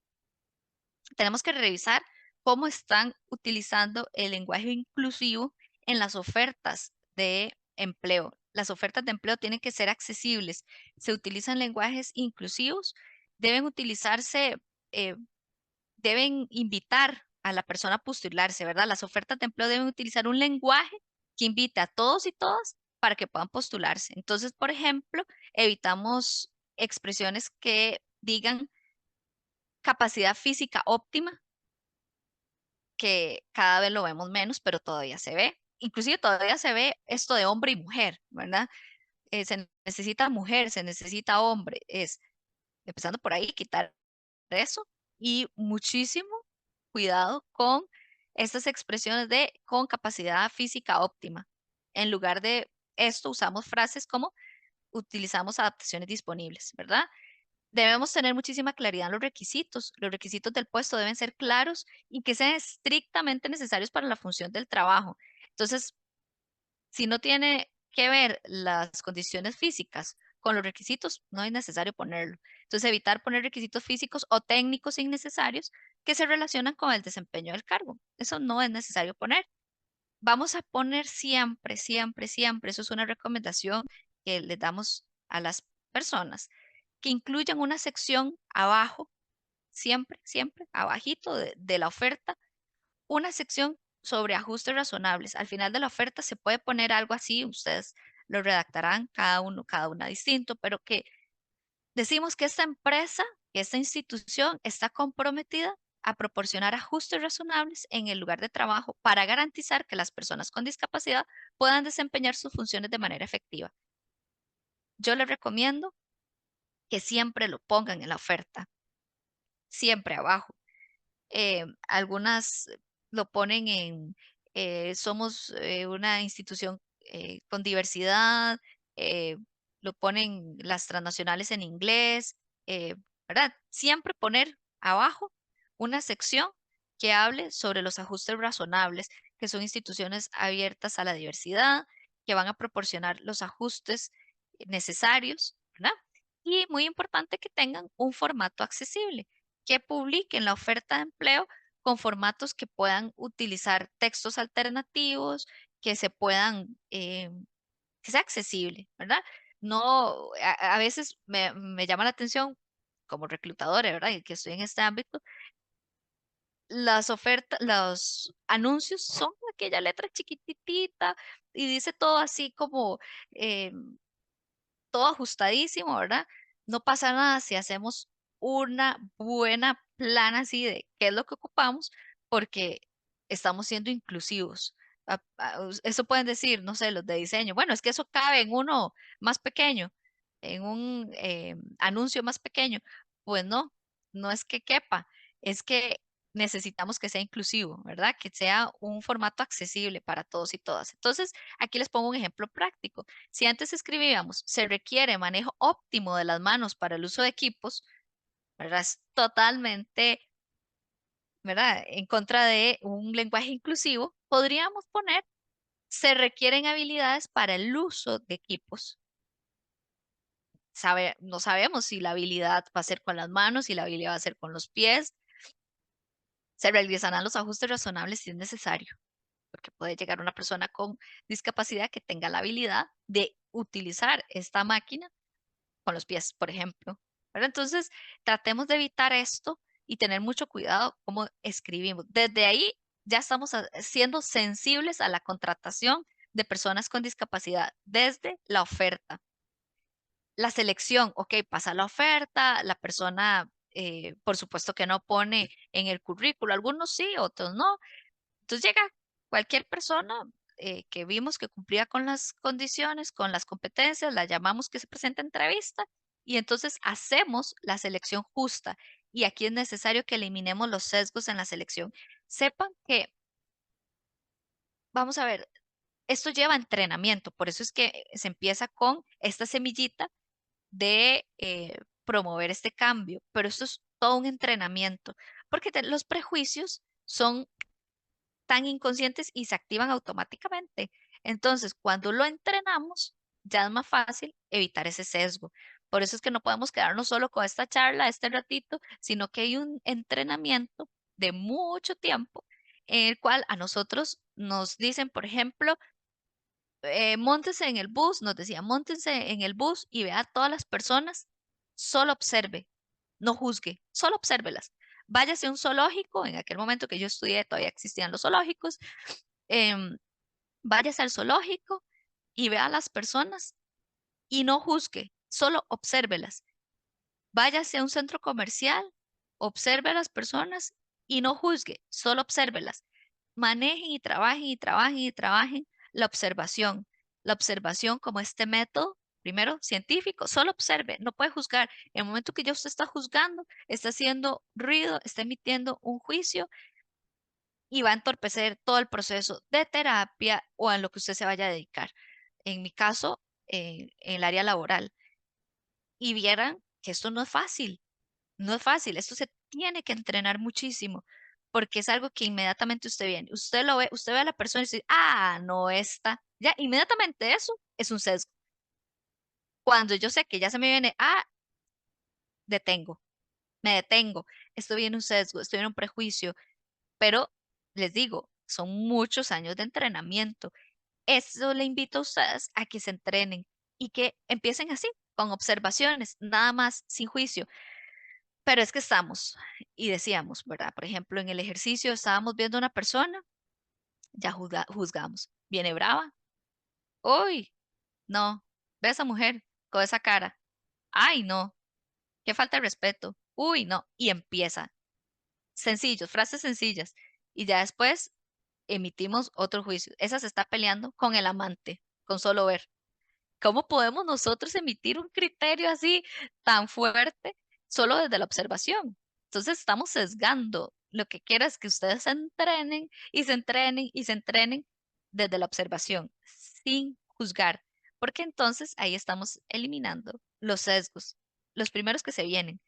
Tenemos que revisar cómo están utilizando el lenguaje inclusivo en las ofertas de empleo. Las ofertas de empleo tienen que ser accesibles. Se utilizan lenguajes inclusivos, deben utilizarse, eh, deben invitar a la persona a postularse, ¿verdad? Las ofertas de empleo deben utilizar un lenguaje que invite a todos y todas para que puedan postularse. Entonces, por ejemplo, evitamos expresiones que digan capacidad física óptima, que cada vez lo vemos menos, pero todavía se ve. Inclusive todavía se ve esto de hombre y mujer, ¿verdad? Se necesita mujer, se necesita hombre. Es empezando por ahí, quitar eso y muchísimo cuidado con estas expresiones de con capacidad física óptima. En lugar de esto, usamos frases como utilizamos adaptaciones disponibles, ¿verdad? Debemos tener muchísima claridad en los requisitos. Los requisitos del puesto deben ser claros y que sean estrictamente necesarios para la función del trabajo. Entonces, si no tiene que ver las condiciones físicas con los requisitos, no es necesario ponerlo. Entonces, evitar poner requisitos físicos o técnicos innecesarios que se relacionan con el desempeño del cargo. Eso no es necesario poner. Vamos a poner siempre, siempre, siempre, eso es una recomendación que le damos a las personas, que incluyan una sección abajo, siempre, siempre, abajito de la oferta, una sección sobre ajustes razonables. Al final de la oferta se puede poner algo así, ustedes lo redactarán cada uno, cada una distinto, pero que decimos que esta empresa, que esta institución está comprometida a proporcionar ajustes razonables en el lugar de trabajo para garantizar que las personas con discapacidad puedan desempeñar sus funciones de manera efectiva. Yo les recomiendo que siempre lo pongan en la oferta, siempre abajo. Algunas lo ponen en, somos una institución con diversidad, eh, lo ponen las transnacionales en inglés, ¿verdad? Siempre poner abajo una sección que hable sobre los ajustes razonables, que son instituciones abiertas a la diversidad, que van a proporcionar los ajustes necesarios, ¿verdad? Y muy importante que tengan un formato accesible, que publiquen la oferta de empleo con formatos que puedan utilizar textos alternativos, que se puedan, que sea accesible, ¿verdad? No, a veces me llama la atención como reclutadora, ¿verdad? Y que estoy en este ámbito, las ofertas, los anuncios son aquella letra chiquititita y dice todo así como eh, todo ajustadísimo, ¿verdad? No pasa nada si hacemos una buena plan así de qué es lo que ocupamos, porque estamos siendo inclusivos. Eso pueden decir, no sé, los de diseño. Bueno, es que eso cabe en uno más pequeño, en un anuncio más pequeño. Pues no, no es que quepa, es que necesitamos que sea inclusivo, ¿verdad? Que sea un formato accesible para todos y todas. Entonces, aquí les pongo un ejemplo práctico. Si antes escribíamos, se requiere manejo óptimo de las manos para el uso de equipos, ¿verdad? Es totalmente, ¿verdad? En contra de un lenguaje inclusivo, podríamos poner, se requieren habilidades para el uso de equipos. No sabemos si la habilidad va a ser con las manos, si la habilidad va a ser con los pies. Se realizarán los ajustes razonables si es necesario, porque puede llegar una persona con discapacidad que tenga la habilidad de utilizar esta máquina con los pies, por ejemplo. ¿Verdad? Entonces, tratemos de evitar esto y tener mucho cuidado cómo escribimos. Desde ahí ya estamos siendo sensibles a la contratación de personas con discapacidad desde la oferta. La selección, ok, pasa la oferta, la persona, por supuesto que no pone en el currículo, algunos sí, otros no. Entonces llega cualquier persona que vimos que cumplía con las condiciones, con las competencias, la llamamos que se presente a entrevista y entonces hacemos la selección justa. Y aquí es necesario que eliminemos los sesgos en la selección. Sepan que, vamos a ver, esto lleva entrenamiento, por eso es que se empieza con esta semillita de promover este cambio, pero esto es todo un entrenamiento, porque los prejuicios son tan inconscientes y se activan automáticamente. Entonces, cuando lo entrenamos, ya es más fácil evitar ese sesgo. Por eso es que no podemos quedarnos solo con esta charla, este ratito, sino que hay un entrenamiento de mucho tiempo en el cual a nosotros nos dicen, por ejemplo, móntese en el bus, nos decía, móntense en el bus y vea a todas las personas, solo observe, no juzgue, solo obsérvelas. Váyase a un zoológico, en aquel momento que yo estudié todavía existían los zoológicos, em, váyase al zoológico y vea a las personas y no juzgue, solo obsérvelas. Váyase a un centro comercial, observe a las personas y no juzgue, solo obsérvelas. Manejen y trabajen y trabajen y trabajen la observación. La observación como este método, primero científico, solo observe, no puede juzgar. En el momento que ya usted está juzgando, está haciendo ruido, está emitiendo un juicio y va a entorpecer todo el proceso de terapia o a lo que usted se vaya a dedicar. En mi caso, en el área laboral. Y vieran que esto no es fácil, no es fácil, esto se tiene que entrenar muchísimo, porque es algo que inmediatamente usted viene, usted lo ve, usted ve a la persona y dice, ah, no está, ya, inmediatamente eso es un sesgo. Cuando yo sé que ya se me viene, ah, detengo, me detengo, esto viene un sesgo, esto viene un prejuicio, pero les digo, son muchos años de entrenamiento. Eso le invito a ustedes a que se entrenen y que empiecen así, con observaciones, nada más, sin juicio. Pero es que estamos, y decíamos, ¿verdad? Por ejemplo, en el ejercicio estábamos viendo a una persona, ya juzgamos. Viene brava. Uy, no. Ve a esa mujer con esa cara. Ay, no. Qué falta de respeto. Uy, no. Y empieza. Sencillos, frases sencillas. Y ya después emitimos otro juicio. Esa se está peleando con el amante, con solo ver. ¿Cómo podemos nosotros emitir un criterio así tan fuerte solo desde la observación? Entonces estamos sesgando. Lo que quiero es que ustedes se entrenen y se entrenen y se entrenen desde la observación, sin juzgar, porque entonces ahí estamos eliminando los sesgos, los primeros que se vienen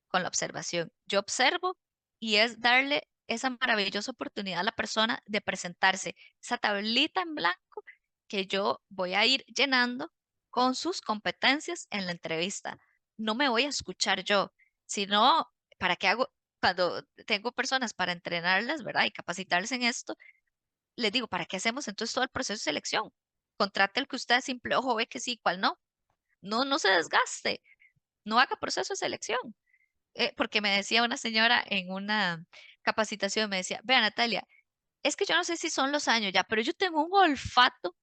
con la observación. Yo observo y es darle esa maravillosa oportunidad a la persona de presentarse, esa tablita en blanco que yo voy a ir llenando con sus competencias en la entrevista. No me voy a escuchar yo, sino para qué hago, cuando tengo personas para entrenarlas, ¿verdad? Y capacitarles en esto, les digo, ¿para qué hacemos entonces todo el proceso de selección? Contrate el que usted a simple ojo ve que sí, cuál no. No, no se desgaste, no haga proceso de selección. Porque me decía una señora en una capacitación, me decía, vea Natalia, es que yo no sé si son los años ya, pero yo tengo un olfato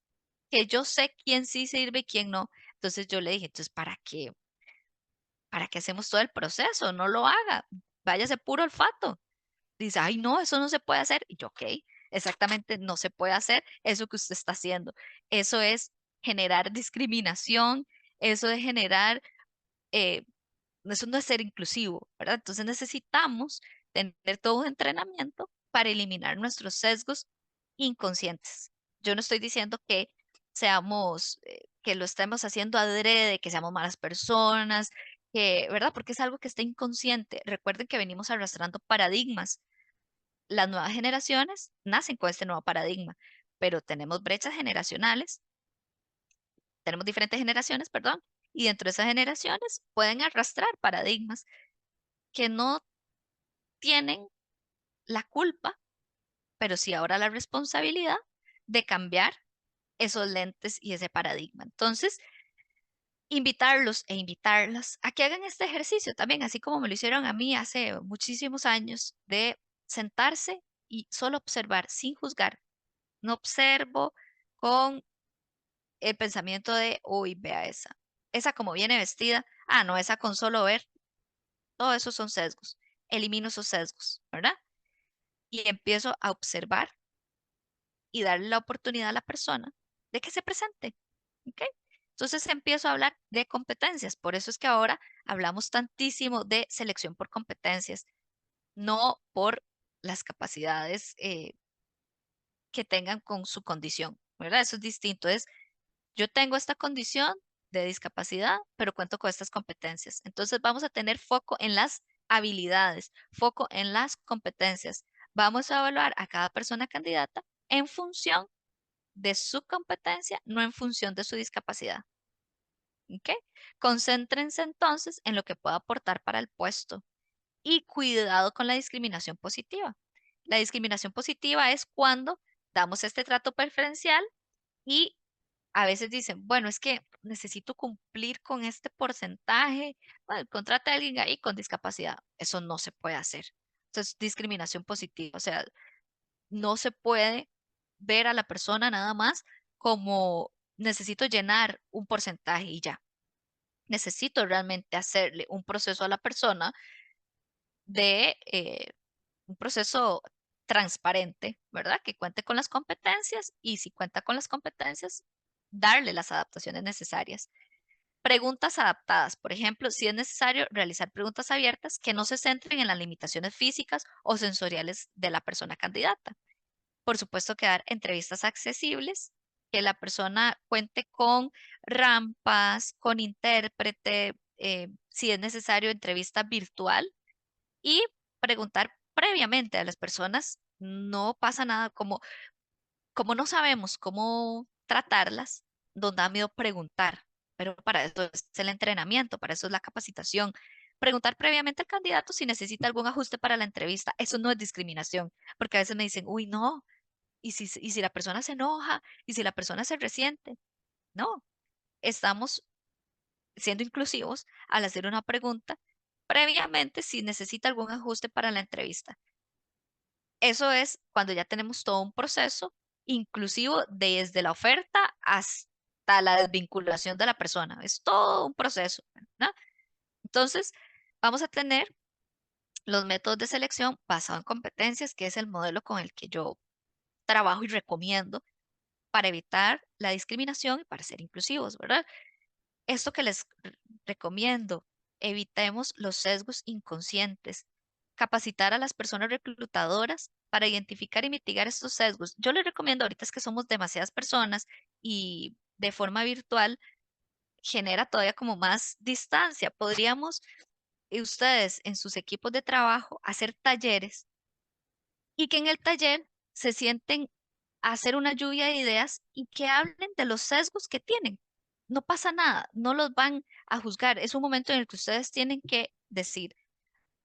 que yo sé quién sí sirve y quién no. Entonces yo le dije, entonces, ¿para qué? ¿Para qué hacemos todo el proceso? No lo haga, váyase puro olfato. Dice, ay, no, eso no se puede hacer. Y yo, ok. exactamente no se puede hacer eso que usted está haciendo. Eso es generar discriminación, eso es generar, eso no es ser inclusivo, ¿verdad? Entonces necesitamos tener todo un entrenamiento para eliminar nuestros sesgos inconscientes. Yo no estoy diciendo que seamos, que lo estemos haciendo adrede, que seamos malas personas, que, ¿verdad? Porque es algo que está inconsciente. Recuerden que venimos arrastrando paradigmas. Las nuevas generaciones nacen con este nuevo paradigma, pero tenemos brechas generacionales, tenemos diferentes generaciones, perdón, y dentro de esas generaciones pueden arrastrar paradigmas que no tienen la culpa, pero sí ahora la responsabilidad de cambiar esos lentes y ese paradigma. Entonces, invitarlos e invitarlas a que hagan este ejercicio también, así como me lo hicieron a mí hace muchísimos años, de sentarse y solo observar sin juzgar. No observo con el pensamiento de, uy, vea esa como viene vestida, ah, no, esa con solo ver, todo eso son sesgos. Elimino esos sesgos, ¿verdad? Y empiezo a observar y darle la oportunidad a la persona de que se presente. ¿Ok? Entonces empiezo a hablar de competencias. Por eso es que ahora hablamos tantísimo de selección por competencias, no por las capacidades que tengan con su condición, ¿verdad? Eso es distinto. Es, yo tengo esta condición de discapacidad, pero cuento con estas competencias. Entonces vamos a tener foco en las habilidades, foco en las competencias. Vamos a evaluar a cada persona candidata en función de su competencia, no en función de su discapacidad. ¿Ok? Concéntrense entonces en lo que pueda aportar para el puesto y cuidado con la discriminación positiva. La discriminación positiva es cuando damos este trato preferencial y a veces dicen, bueno, es que necesito cumplir con este porcentaje. Bueno, contrata a alguien ahí con discapacidad. Eso no se puede hacer. Entonces, discriminación positiva. O sea, no se puede ver a la persona nada más como necesito llenar un porcentaje y ya. Necesito realmente hacerle un proceso a la persona de un proceso transparente, ¿verdad? Que cuente con las competencias y si cuenta con las competencias, darle las adaptaciones necesarias. Preguntas adaptadas, por ejemplo, si es necesario realizar preguntas abiertas que no se centren en las limitaciones físicas o sensoriales de la persona candidata. Por supuesto, que dar entrevistas accesibles, que la persona cuente con rampas, con intérprete, si es necesario, entrevista virtual y preguntar previamente a las personas. No pasa nada, como no sabemos cómo tratarlas, nos da miedo preguntar, pero para eso es el entrenamiento, para eso es la capacitación. Preguntar previamente al candidato si necesita algún ajuste para la entrevista. Eso no es discriminación, porque a veces me dicen, uy, no, y si la persona se enoja, y si la persona se resiente. No, estamos siendo inclusivos al hacer una pregunta previamente si necesita algún ajuste para la entrevista. Eso es cuando ya tenemos todo un proceso inclusivo desde la oferta hasta la desvinculación de la persona. Es todo un proceso, ¿verdad? Entonces, vamos a tener los métodos de selección basados en competencias, que es el modelo con el que yo trabajo y recomiendo para evitar la discriminación y para ser inclusivos, ¿verdad? Esto que les recomiendo, evitemos los sesgos inconscientes, capacitar a las personas reclutadoras para identificar y mitigar estos sesgos. Yo les recomiendo, ahorita es que somos demasiadas personas y de forma virtual genera todavía como más distancia. Podríamos, ustedes en sus equipos de trabajo, hacer talleres y que en el taller se sienten a hacer una lluvia de ideas y que hablen de los sesgos que tienen. No pasa nada, no los van a juzgar. Es un momento en el que ustedes tienen que decir,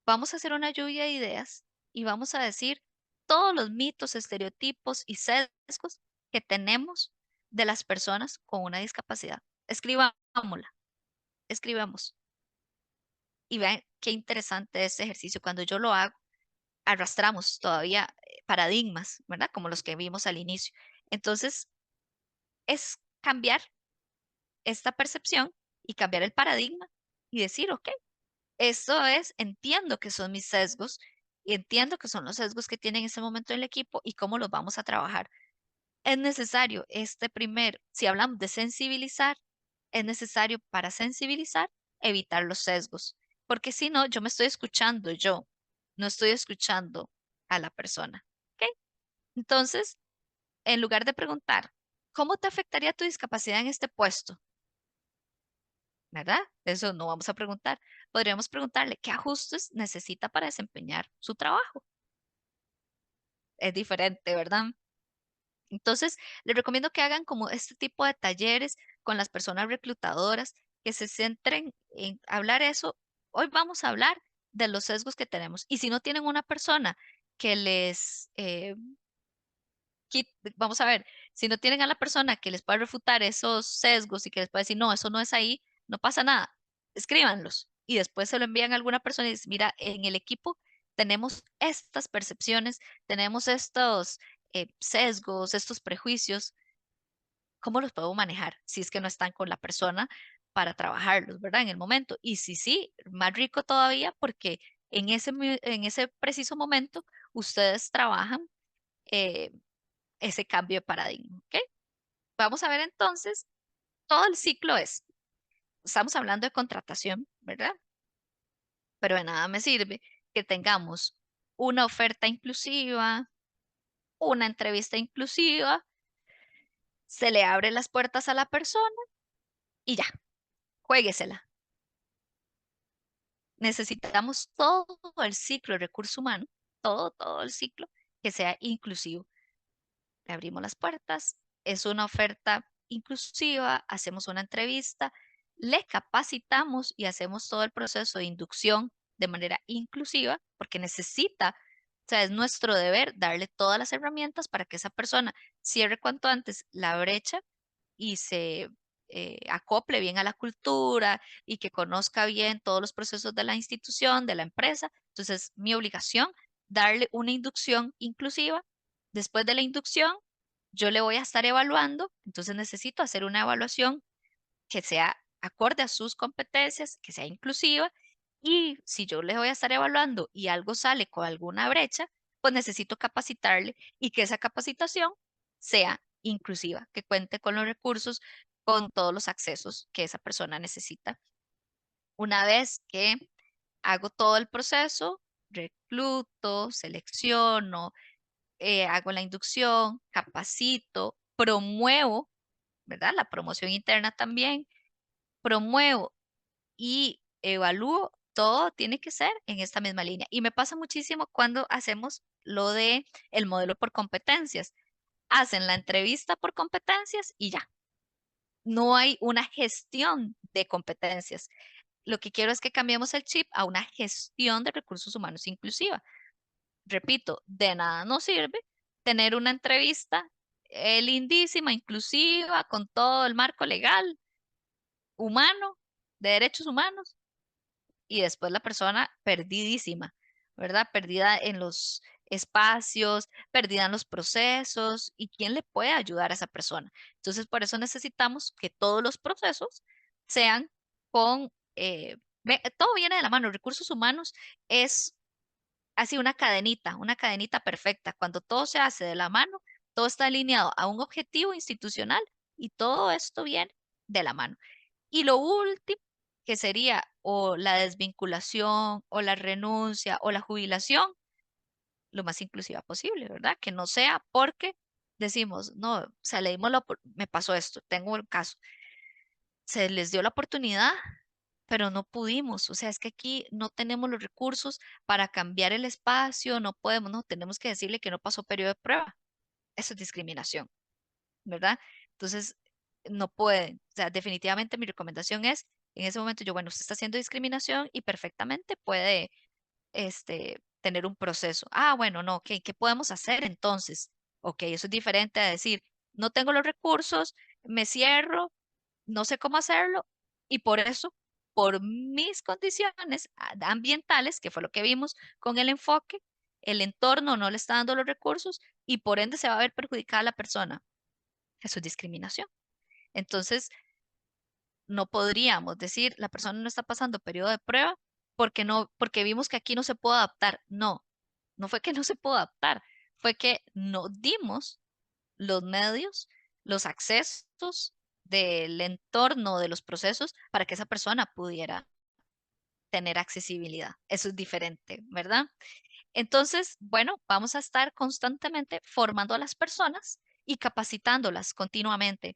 vamos a hacer una lluvia de ideas y vamos a decir todos los mitos, estereotipos y sesgos que tenemos de las personas con una discapacidad. Escribámosla, escribamos. Y vean qué interesante este ejercicio. Cuando yo lo hago, arrastramos todavía paradigmas, ¿verdad? Como los que vimos al inicio. Entonces, es cambiar esta percepción y cambiar el paradigma y decir, ok, esto es, entiendo que son mis sesgos y entiendo que son los sesgos que tiene en ese momento el equipo y cómo los vamos a trabajar. Es necesario si hablamos de sensibilizar, es necesario para sensibilizar evitar los sesgos, porque si no, yo me estoy escuchando yo, no estoy escuchando a la persona. ¿Ok? Entonces, en lugar de preguntar, ¿cómo te afectaría tu discapacidad en este puesto? ¿Verdad? Eso no vamos a preguntar. Podríamos preguntarle qué ajustes necesita para desempeñar su trabajo. Es diferente, ¿verdad? Entonces, les recomiendo que hagan como este tipo de talleres con las personas reclutadoras, que se centren en hablar eso. Hoy vamos a hablar de los sesgos que tenemos. Y si no tienen una persona que vamos a ver, si no tienen a la persona que les pueda refutar esos sesgos y que les pueda decir, no, eso no es ahí, no pasa nada, escríbanlos y después se lo envían a alguna persona y dicen, mira, en el equipo tenemos estas percepciones, tenemos estos sesgos, estos prejuicios, ¿cómo los puedo manejar? Si es que no están con la persona para trabajarlos, ¿verdad? En el momento. Y si sí, más rico todavía porque en ese preciso momento ustedes trabajan eh, ese cambio de paradigma, ¿ok? Vamos a ver entonces, todo el ciclo estamos hablando de contratación, ¿verdad? Pero de nada me sirve que tengamos una oferta inclusiva, una entrevista inclusiva, se le abre las puertas a la persona y ya, juéguesela. Necesitamos todo el ciclo de recurso humano, todo el ciclo que sea inclusivo. Le abrimos las puertas, es una oferta inclusiva, hacemos una entrevista, le capacitamos y hacemos todo el proceso de inducción de manera inclusiva, porque necesita, o sea, es nuestro deber darle todas las herramientas para que esa persona cierre cuanto antes la brecha y se acople bien a la cultura y que conozca bien todos los procesos de la institución, de la empresa. Entonces, mi obligación, darle una inducción inclusiva. Después de la inducción, yo le voy a estar evaluando, entonces necesito hacer una evaluación que sea acorde a sus competencias, que sea inclusiva, y si yo le voy a estar evaluando y algo sale con alguna brecha, pues necesito capacitarle y que esa capacitación sea inclusiva, que cuente con los recursos, con todos los accesos que esa persona necesita. Una vez que hago todo el proceso, recluto, selecciono, hago la inducción, capacito, promuevo, ¿verdad? La promoción interna también, promuevo y evalúo, todo tiene que ser en esta misma línea. Y me pasa muchísimo cuando hacemos lo de el modelo por competencias. Hacen la entrevista por competencias y ya. No hay una gestión de competencias. Lo que quiero es que cambiemos el chip a una gestión de recursos humanos inclusiva. Repito, de nada nos sirve tener una entrevista lindísima, inclusiva, con todo el marco legal, humano, de derechos humanos, y después la persona perdidísima, ¿verdad? Perdida en los espacios, perdida en los procesos, ¿y quién le puede ayudar a esa persona? Entonces, por eso necesitamos que todos los procesos sean con, todo viene de la mano, recursos humanos es así una cadenita perfecta. Cuando todo se hace de la mano, todo está alineado a un objetivo institucional y todo esto viene de la mano. Y lo último, que sería o la desvinculación o la renuncia o la jubilación, lo más inclusiva posible, ¿verdad? Que no sea porque decimos, no, o sea, me pasó esto, tengo el caso, se les dio la oportunidad, pero no pudimos, o sea, es que aquí no tenemos los recursos para cambiar el espacio, no podemos, no, tenemos que decirle que no pasó periodo de prueba. Eso es discriminación, ¿verdad? Entonces, no pueden. O sea, definitivamente mi recomendación es, en ese momento yo, bueno, usted está haciendo discriminación y perfectamente puede tener un proceso. Ah, bueno, no, ok, ¿qué podemos hacer entonces? Ok, eso es diferente a decir, no tengo los recursos, me cierro, no sé cómo hacerlo y por eso, por mis condiciones ambientales, que fue lo que vimos con el enfoque, el entorno no le está dando los recursos y por ende se va a ver perjudicada la persona. Eso es discriminación. Entonces, no podríamos decir la persona no está pasando periodo de prueba porque no, porque vimos que aquí no se puede adaptar. No, no fue que no se pudo adaptar, fue que no dimos los medios, los accesos del entorno, de los procesos, para que esa persona pudiera tener accesibilidad. Eso es diferente, ¿verdad? Entonces, bueno, vamos a estar constantemente formando a las personas y capacitándolas continuamente.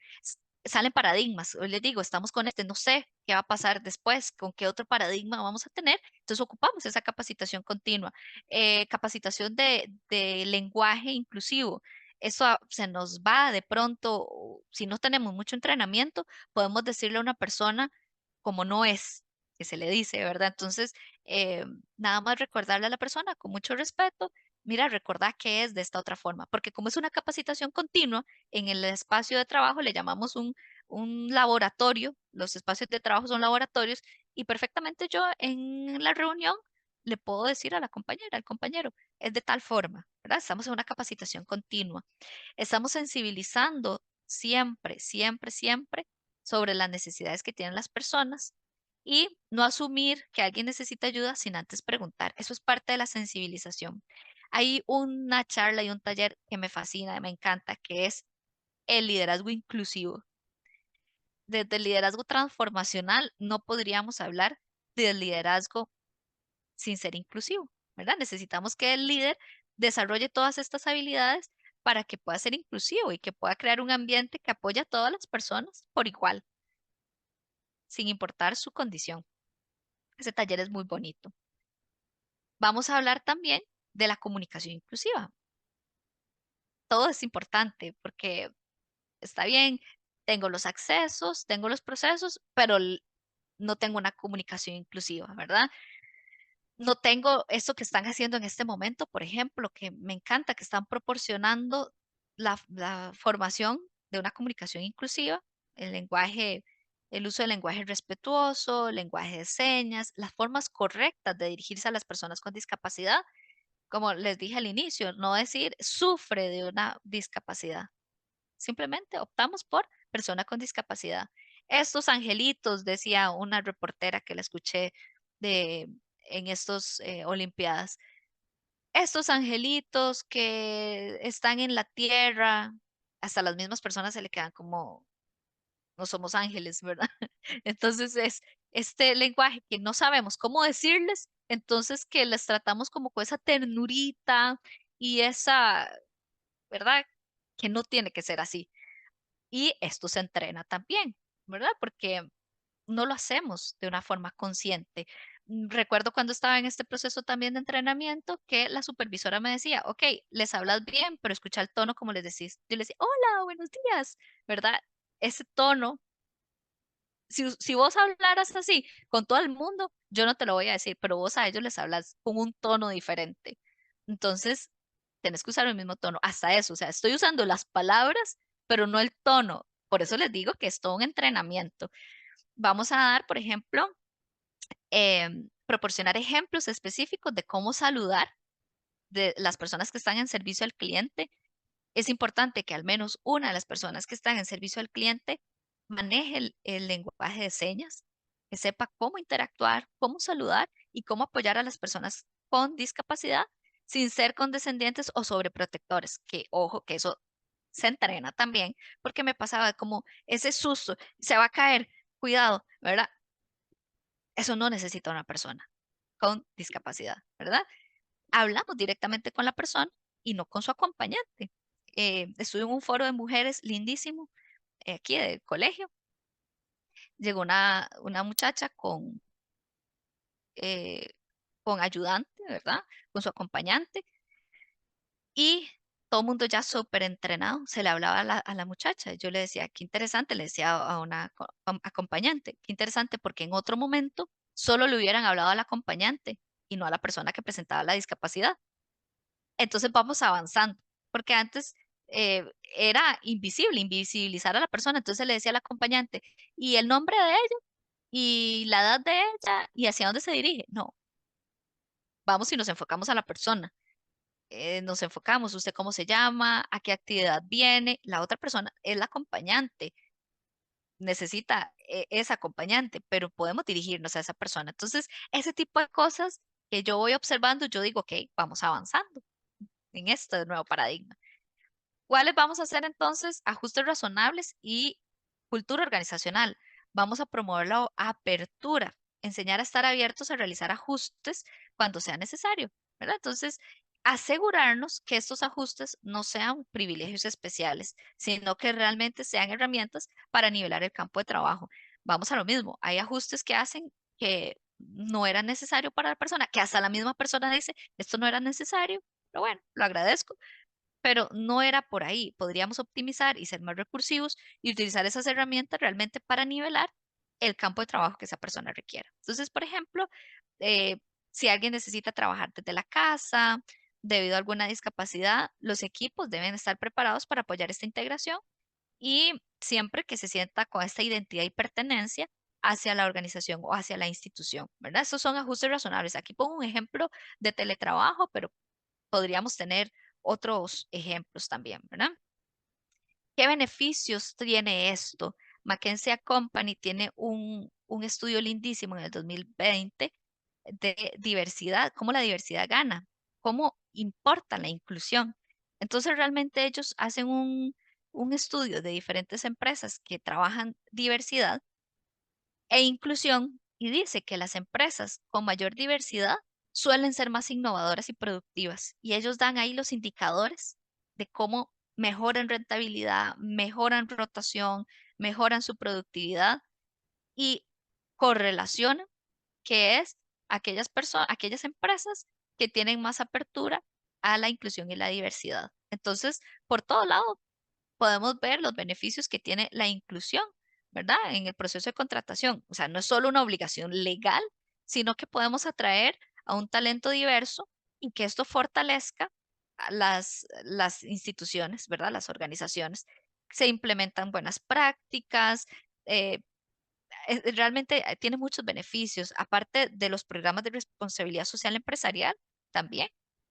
Salen paradigmas. Hoy les digo, estamos con este, no sé qué va a pasar después, con qué otro paradigma vamos a tener. Entonces, ocupamos esa capacitación continua. Capacitación de lenguaje inclusivo. Eso se nos va de pronto, si no tenemos mucho entrenamiento, podemos decirle a una persona como no es, que se le dice, ¿verdad? Entonces, eh, nada más recordarle a la persona con mucho respeto, mira, recordá que es de esta otra forma, porque como es una capacitación continua, en el espacio de trabajo le llamamos un laboratorio, los espacios de trabajo son laboratorios, y perfectamente yo en la reunión le puedo decir a la compañera, al compañero, es de tal forma, ¿verdad? Estamos en una capacitación continua, estamos sensibilizando siempre, siempre, siempre sobre las necesidades que tienen las personas y no asumir que alguien necesita ayuda sin antes preguntar. Eso es parte de la sensibilización. Hay una charla y un taller que me fascina, me encanta, que es el liderazgo inclusivo. Desde el liderazgo transformacional no podríamos hablar del liderazgo sin ser inclusivo, ¿verdad? Necesitamos que el líder desarrolle todas estas habilidades para que pueda ser inclusivo y que pueda crear un ambiente que apoye a todas las personas por igual, sin importar su condición. Ese taller es muy bonito. Vamos a hablar también de la comunicación inclusiva. Todo es importante porque está bien, tengo los accesos, tengo los procesos, pero no tengo una comunicación inclusiva, ¿verdad? No tengo esto que están haciendo en este momento, por ejemplo, que me encanta, que están proporcionando la formación de una comunicación inclusiva, el lenguaje, el uso del lenguaje respetuoso, el lenguaje de señas, las formas correctas de dirigirse a las personas con discapacidad. Como les dije al inicio, no decir sufre de una discapacidad. Simplemente optamos por persona con discapacidad. Estos angelitos, decía una reportera que la escuché de, en estos Olimpiadas, estos angelitos que están en la tierra, hasta las mismas personas se le quedan como, no somos ángeles, ¿verdad? Entonces es este lenguaje que no sabemos cómo decirles, entonces que les tratamos como con esa ternurita y esa, ¿verdad? Que no tiene que ser así. Y esto se entrena también, ¿verdad? Porque no lo hacemos de una forma consciente. Recuerdo cuando estaba en este proceso también de entrenamiento que la supervisora me decía, ok, les hablas bien, pero escucha el tono como les decís. Yo les decía, hola, buenos días, ¿verdad? Ese tono, si vos hablaras así con todo el mundo, yo no te lo voy a decir, pero vos a ellos les hablas con un tono diferente. Entonces, tenés que usar el mismo tono, hasta eso, o sea, estoy usando las palabras, pero no el tono. Por eso les digo que es todo un entrenamiento. Vamos a dar, por ejemplo, proporcionar ejemplos específicos de cómo saludar de las personas que están en servicio al cliente. Es importante que al menos una de las personas que están en servicio al cliente maneje el lenguaje de señas, que sepa cómo interactuar, cómo saludar y cómo apoyar a las personas con discapacidad sin ser condescendientes o sobreprotectores, que ojo, que eso se entrena también, porque me pasaba como ese susto, se va a caer, cuidado, ¿verdad? Eso no necesita una persona con discapacidad, ¿verdad? Hablamos directamente con la persona y no con su acompañante. Estuve en un foro de mujeres lindísimo, aquí del colegio. Llegó una muchacha eh, con ayudante, ¿verdad? Con su acompañante. Y todo el mundo ya súper entrenado, se le hablaba a la muchacha. Yo le decía, qué interesante, le decía a una acompañante, qué interesante porque en otro momento solo le hubieran hablado al acompañante y no a la persona que presentaba la discapacidad. Entonces vamos avanzando, porque antes era invisible, invisibilizar a la persona. Entonces le decía al acompañante, y el nombre de ella, y la edad de ella, y hacia dónde se dirige. No, vamos y nos enfocamos a la persona. Nos enfocamos, usted cómo se llama, a qué actividad viene, la otra persona es la acompañante, necesita esa acompañante, pero podemos dirigirnos a esa persona. Entonces, ese tipo de cosas que yo voy observando, yo digo, ok, vamos avanzando en este nuevo paradigma. ¿Cuáles vamos a hacer entonces? Ajustes razonables y cultura organizacional. Vamos a promover la apertura, enseñar a estar abiertos a realizar ajustes cuando sea necesario, ¿verdad? Entonces, asegurarnos que estos ajustes no sean privilegios especiales, sino que realmente sean herramientas para nivelar el campo de trabajo. Vamos a lo mismo, hay ajustes que hacen que no era necesario para la persona, que hasta la misma persona dice, esto no era necesario, pero bueno, lo agradezco, pero no era por ahí. Podríamos optimizar y ser más recursivos y utilizar esas herramientas realmente para nivelar el campo de trabajo que esa persona requiera. Entonces, por ejemplo, eh, si alguien necesita trabajar desde la casa debido a alguna discapacidad, los equipos deben estar preparados para apoyar esta integración y siempre que se sienta con esta identidad y pertenencia hacia la organización o hacia la institución, ¿verdad? Esos son ajustes razonables. Aquí pongo un ejemplo de teletrabajo, pero podríamos tener otros ejemplos también, ¿verdad? ¿Qué beneficios tiene esto? McKinsey Company tiene un estudio lindísimo en el 2020 de diversidad, cómo la diversidad gana, cómo importa la inclusión. Entonces, realmente ellos hacen un estudio de diferentes empresas que trabajan diversidad e inclusión y dice que las empresas con mayor diversidad suelen ser más innovadoras y productivas. Y ellos dan ahí los indicadores de cómo mejoran rentabilidad, mejoran rotación, mejoran su productividad y correlacionan que es aquellas personas, aquellas empresas que tienen más apertura a la inclusión y la diversidad. Entonces, por todo lado, podemos ver los beneficios que tiene la inclusión, ¿verdad? En el proceso de contratación. O sea, no es solo una obligación legal, sino que podemos atraer a un talento diverso y que esto fortalezca a las instituciones, ¿verdad? Las organizaciones. Se implementan buenas prácticas, eh, realmente tiene muchos beneficios, aparte de los programas de responsabilidad social empresarial, también,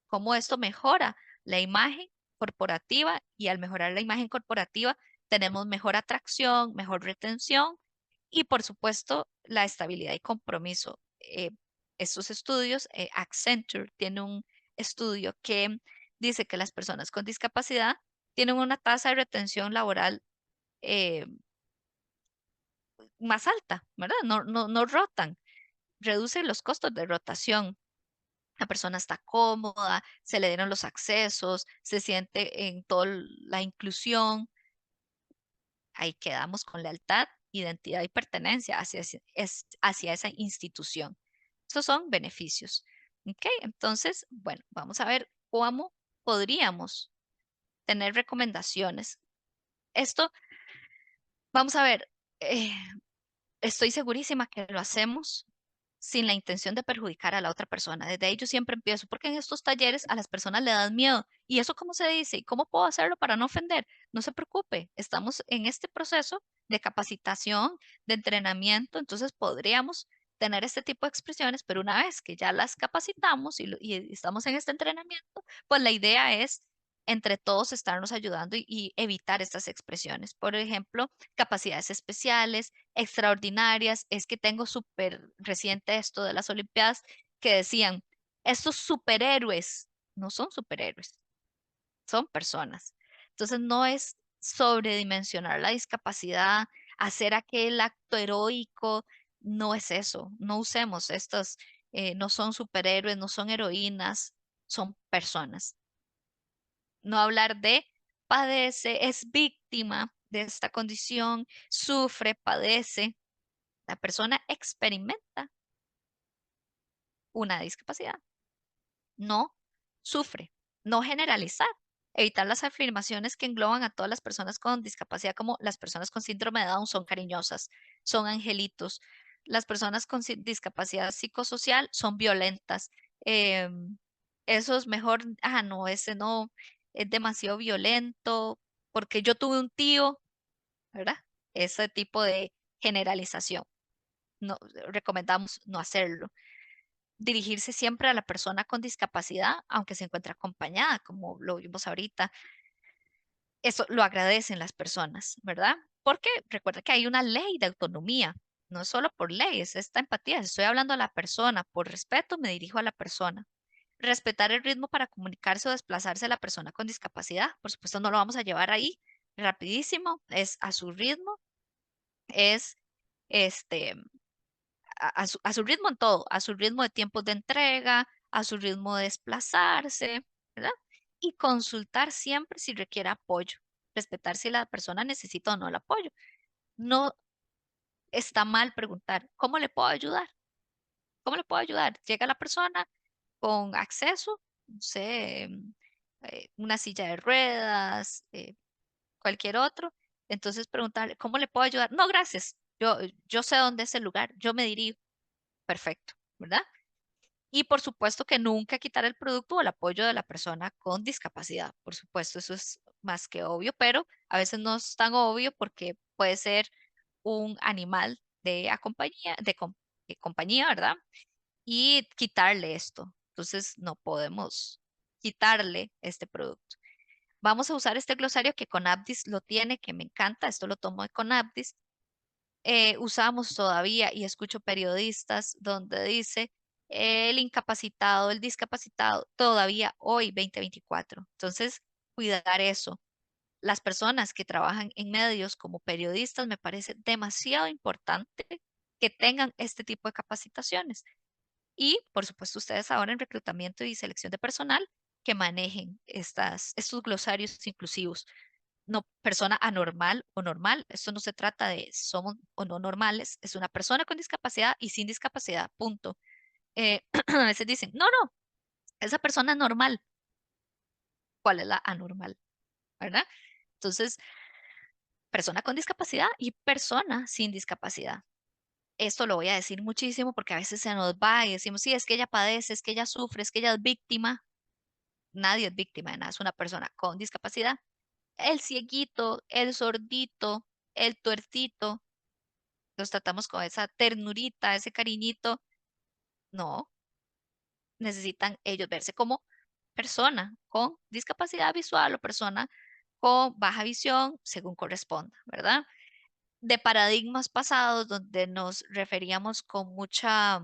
cómo esto mejora la imagen corporativa y al mejorar la imagen corporativa tenemos mejor atracción, mejor retención y por supuesto la estabilidad y compromiso. Estos estudios, Accenture tiene un estudio que dice que las personas con discapacidad tienen una tasa de retención laboral eh, más alta, ¿verdad? No rotan, reduce los costos de rotación. La persona está cómoda, se le dieron los accesos, se siente en toda la inclusión. Ahí quedamos con lealtad, identidad y pertenencia hacia esa institución. Esos son beneficios. ¿Ok? Entonces, bueno, vamos a ver cómo podríamos tener recomendaciones. Esto, vamos a ver, estoy segurísima que lo hacemos sin la intención de perjudicar a la otra persona. Desde ahí yo siempre empiezo, porque en estos talleres a las personas le dan miedo. ¿Y eso cómo se dice? ¿Y cómo puedo hacerlo para no ofender? No se preocupe, estamos en este proceso de capacitación, de entrenamiento, entonces podríamos tener este tipo de expresiones, pero una vez que ya las capacitamos y estamos en este entrenamiento, pues la idea es entre todos estarnos ayudando y evitar estas expresiones. Por ejemplo, capacidades especiales, extraordinarias. Es que tengo súper reciente esto de las Olimpiadas que decían, estos superhéroes no son superhéroes, son personas. Entonces no es sobredimensionar la discapacidad, hacer aquel acto heroico, no es eso. No usemos estos, no son superhéroes, no son heroínas, son personas. No hablar de padece, es víctima de esta condición, sufre, padece. La persona experimenta una discapacidad, no sufre, no generalizar, evitar las afirmaciones que engloban a todas las personas con discapacidad, como las personas con síndrome de Down son cariñosas, son angelitos, las personas con discapacidad psicosocial son violentas. Eso es mejor, no, ese no, es demasiado violento, porque yo tuve un tío, ¿verdad? Ese tipo de generalización. No, recomendamos no hacerlo. Dirigirse siempre a la persona con discapacidad, aunque se encuentre acompañada, como lo vimos ahorita. Eso lo agradecen las personas, ¿verdad? Porque recuerda que hay una ley de autonomía. no es solo por ley, es esta empatía. Estoy hablando a la persona, por respeto me dirijo a la persona. Respetar el ritmo para comunicarse o desplazarse a la persona con discapacidad. Por supuesto, no lo vamos a llevar ahí rapidísimo, es a su ritmo, es este, a su ritmo en todo, a su ritmo de tiempos de entrega, a su ritmo de desplazarse, ¿verdad? Y consultar siempre si requiere apoyo, respetar si la persona necesita o no el apoyo. No está mal preguntar, ¿cómo le puedo ayudar? ¿Cómo le puedo ayudar? Llega la persona con acceso, no sé, una silla de ruedas, cualquier otro. Entonces preguntarle, ¿cómo le puedo ayudar? No, gracias. Yo sé dónde es el lugar, yo me dirijo. Perfecto, ¿verdad? Y por supuesto que nunca quitar el producto o el apoyo de la persona con discapacidad. Por supuesto, eso es más que obvio, pero a veces no es tan obvio porque puede ser un animal de compañía, ¿verdad? Y quitarle esto. Entonces, no podemos quitarle este producto. Vamos a usar este glosario que Conabdis lo tiene, que me encanta. Esto lo tomo de Conabdis. Usamos todavía y escucho periodistas donde dice el incapacitado, el discapacitado, todavía hoy 2024. Entonces, cuidar eso. Las personas que trabajan en medios como periodistas me parece demasiado importante que tengan este tipo de capacitaciones. Y, por supuesto, ustedes ahora en reclutamiento y selección de personal que manejen estos glosarios inclusivos. No, persona anormal o normal, esto no se trata de somos o no normales, es una persona con discapacidad y sin discapacidad, punto. A veces dicen, no, no, esa persona es normal. ¿Cuál es la anormal? ¿Verdad? Entonces, persona con discapacidad y persona sin discapacidad. Esto lo voy a decir muchísimo porque a veces se nos va y decimos, sí, es que ella padece, es que ella sufre, es que ella es víctima. Nadie es víctima de nada, es una persona con discapacidad. El cieguito, el sordito, el tuertito, los tratamos con esa ternurita, ese cariñito. No, necesitan ellos verse como persona con discapacidad visual o persona con baja visión, según corresponda, ¿verdad? De paradigmas pasados donde nos referíamos con mucha,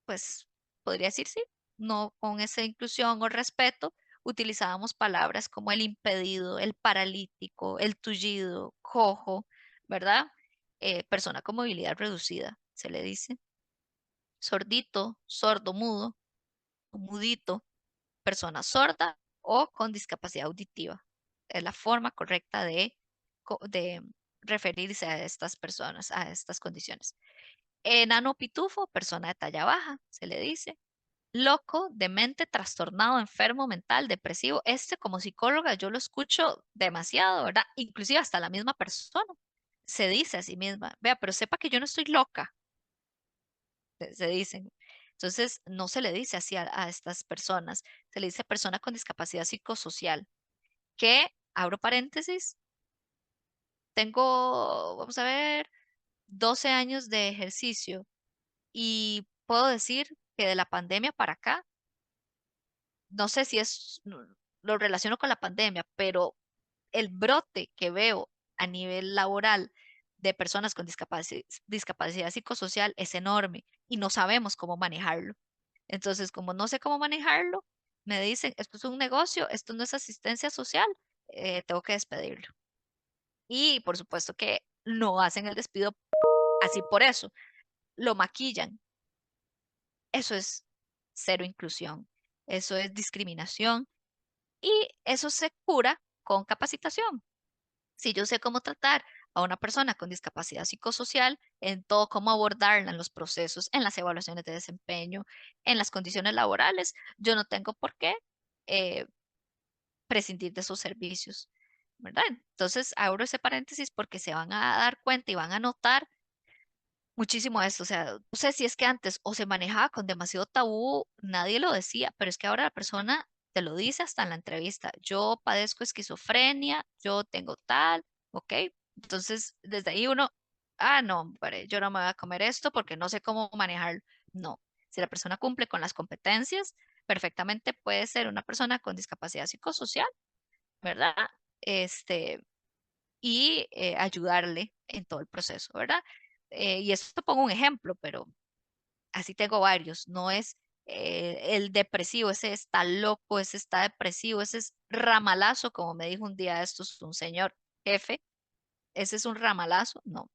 pues, podría decir sí, no con esa inclusión o respeto, utilizábamos palabras como el impedido, el paralítico, el tullido, cojo, ¿verdad? Persona con movilidad reducida, se le dice. Sordito, sordo, mudo, o mudito, persona sorda o con discapacidad auditiva. Es la forma correcta de referirse a estas personas, a estas condiciones. Enano pitufo, persona de talla baja, se le dice. Loco, demente, trastornado, enfermo mental, depresivo. Este como psicóloga yo lo escucho demasiado, ¿verdad? Inclusive hasta la misma persona se dice a sí misma, vea, pero sepa que yo no estoy loca, se dicen. Entonces, no se le dice así a estas personas, se le dice persona con discapacidad psicosocial, que, abro paréntesis, tengo, vamos a ver, 12 años de ejercicio y puedo decir que de la pandemia para acá, no sé si lo relaciono con la pandemia, pero el brote que veo a nivel laboral de personas con discapacidad psicosocial es enorme y no sabemos cómo manejarlo. Entonces, como no sé cómo manejarlo, me dicen, esto es un negocio, esto no es asistencia social, tengo que despedirlo. Y por supuesto que no hacen el despido así por eso, lo maquillan. Eso es cero inclusión, eso es discriminación y eso se cura con capacitación. Si yo sé cómo tratar a una persona con discapacidad psicosocial, en todo cómo abordarla en los procesos, en las evaluaciones de desempeño, en las condiciones laborales, yo no tengo por qué eh, prescindir de esos servicios, ¿verdad? Entonces, abro ese paréntesis porque se van a dar cuenta y van a notar muchísimo esto. O sea, no sé si es que antes o se manejaba con demasiado tabú, nadie lo decía, pero es que ahora la persona te lo dice hasta en la entrevista. Yo padezco esquizofrenia, yo tengo tal, ¿ok? Entonces, desde ahí uno, no, hombre, yo no me voy a comer esto porque no sé cómo manejarlo. No, si la persona cumple con las competencias, perfectamente puede ser una persona con discapacidad psicosocial, ¿verdad? Este, y ayudarle en todo el proceso, ¿verdad? y esto pongo un ejemplo, pero así tengo varios, no es el depresivo, ese está loco, ese está depresivo, ese es ramalazo, como me dijo un día esto es un señor jefe, ese es un ramalazo, no,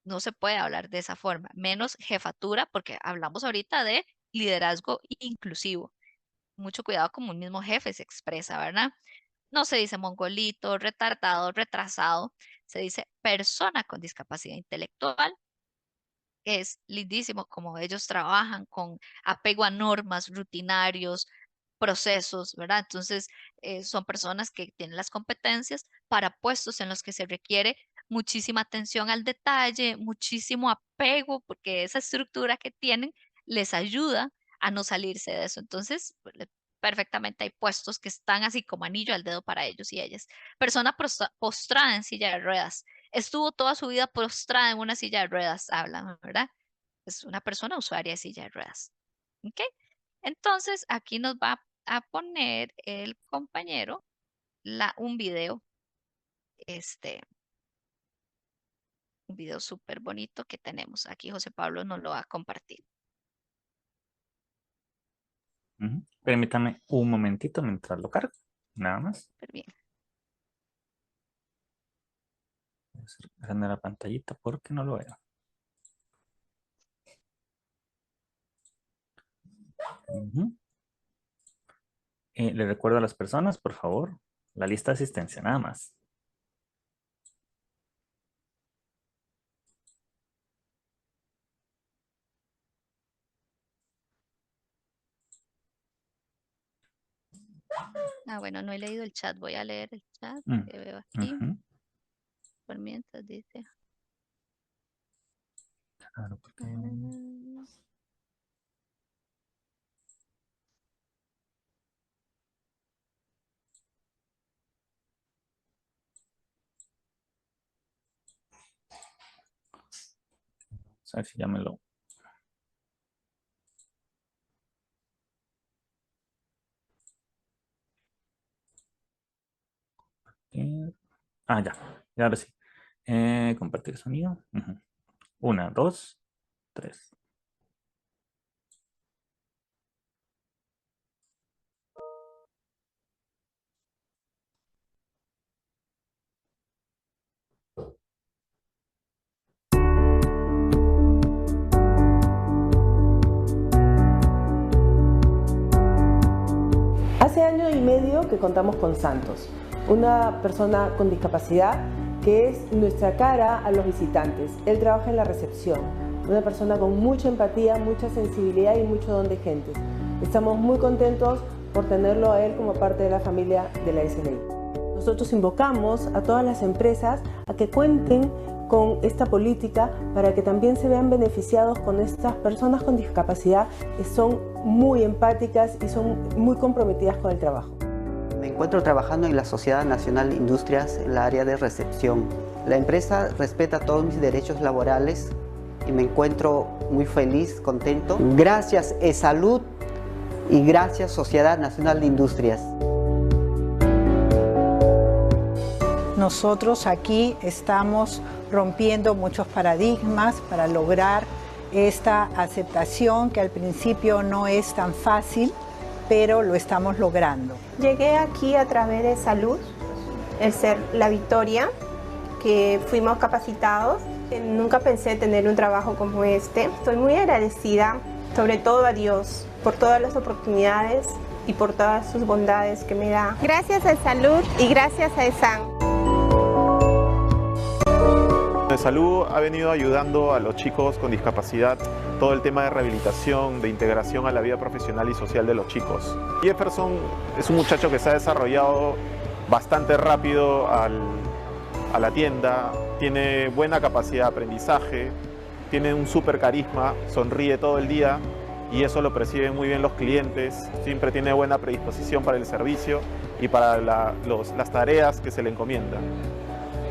no se puede hablar de esa forma, menos jefatura, porque hablamos ahorita de liderazgo inclusivo. Mucho cuidado como un mismo jefe se expresa, ¿verdad? No se dice mongolito, retardado, retrasado, se dice persona con discapacidad intelectual. Es lindísimo como ellos trabajan con apego a normas, rutinarios, procesos, ¿verdad? Entonces, son personas que tienen las competencias para puestos en los que se requiere muchísima atención al detalle, muchísimo apego, porque esa estructura que tienen les ayuda a no salirse de eso. Entonces, perfectamente hay puestos que están así como anillo al dedo para ellos y ellas. Persona postrada en silla de ruedas. Estuvo toda su vida postrada en una silla de ruedas, hablan, ¿verdad? Es una persona usuaria de silla de ruedas. ¿Ok? Entonces, aquí nos va a poner el compañero un video, un video súper bonito que tenemos. Aquí José Pablo nos lo va a compartir. Permítame un momentito mientras lo cargo, nada más. Súper bien. Voy a hacer grande la pantallita porque no lo veo. Le recuerdo a las personas, por favor, la lista de asistencia, nada más. Bueno, no he leído el chat. Voy a leer el chat que veo aquí. Por mientras dice. Claro, porque... A ver si ya me lo... ya. Y ahora sí. Compartir sonido. 1, 2, 3. Hace año y medio que contamos con Santos, una persona con discapacidad que es nuestra cara a los visitantes. Él trabaja en la recepción, una persona con mucha empatía, mucha sensibilidad y mucho don de gentes. Estamos muy contentos por tenerlo a él como parte de la familia de la SLI. Nosotros invocamos a todas las empresas a que cuenten con esta política para que también se vean beneficiados con estas personas con discapacidad que son muy empáticas y son muy comprometidas con el trabajo. Me encuentro trabajando en la Sociedad Nacional de Industrias en la área de recepción. La empresa respeta todos mis derechos laborales y me encuentro muy feliz, contento. Gracias eSalud y gracias Sociedad Nacional de Industrias. Nosotros aquí estamos rompiendo muchos paradigmas para lograr esta aceptación que al principio no es tan fácil, pero lo estamos logrando. Llegué aquí a través de Salud, el ser La Victoria, que fuimos capacitados. Nunca pensé tener un trabajo como este. Estoy muy agradecida, sobre todo a Dios, por todas las oportunidades y por todas sus bondades que me da. Gracias a Salud y gracias a ESAN. Salud ha venido ayudando a los chicos con discapacidad todo el tema de rehabilitación, de integración a la vida profesional y social de los chicos. Jefferson es un muchacho que se ha desarrollado bastante rápido a la tienda, tiene buena capacidad de aprendizaje, tiene un súper carisma, sonríe todo el día y eso lo perciben muy bien los clientes, siempre tiene buena predisposición para el servicio y para las tareas que se le encomiendan.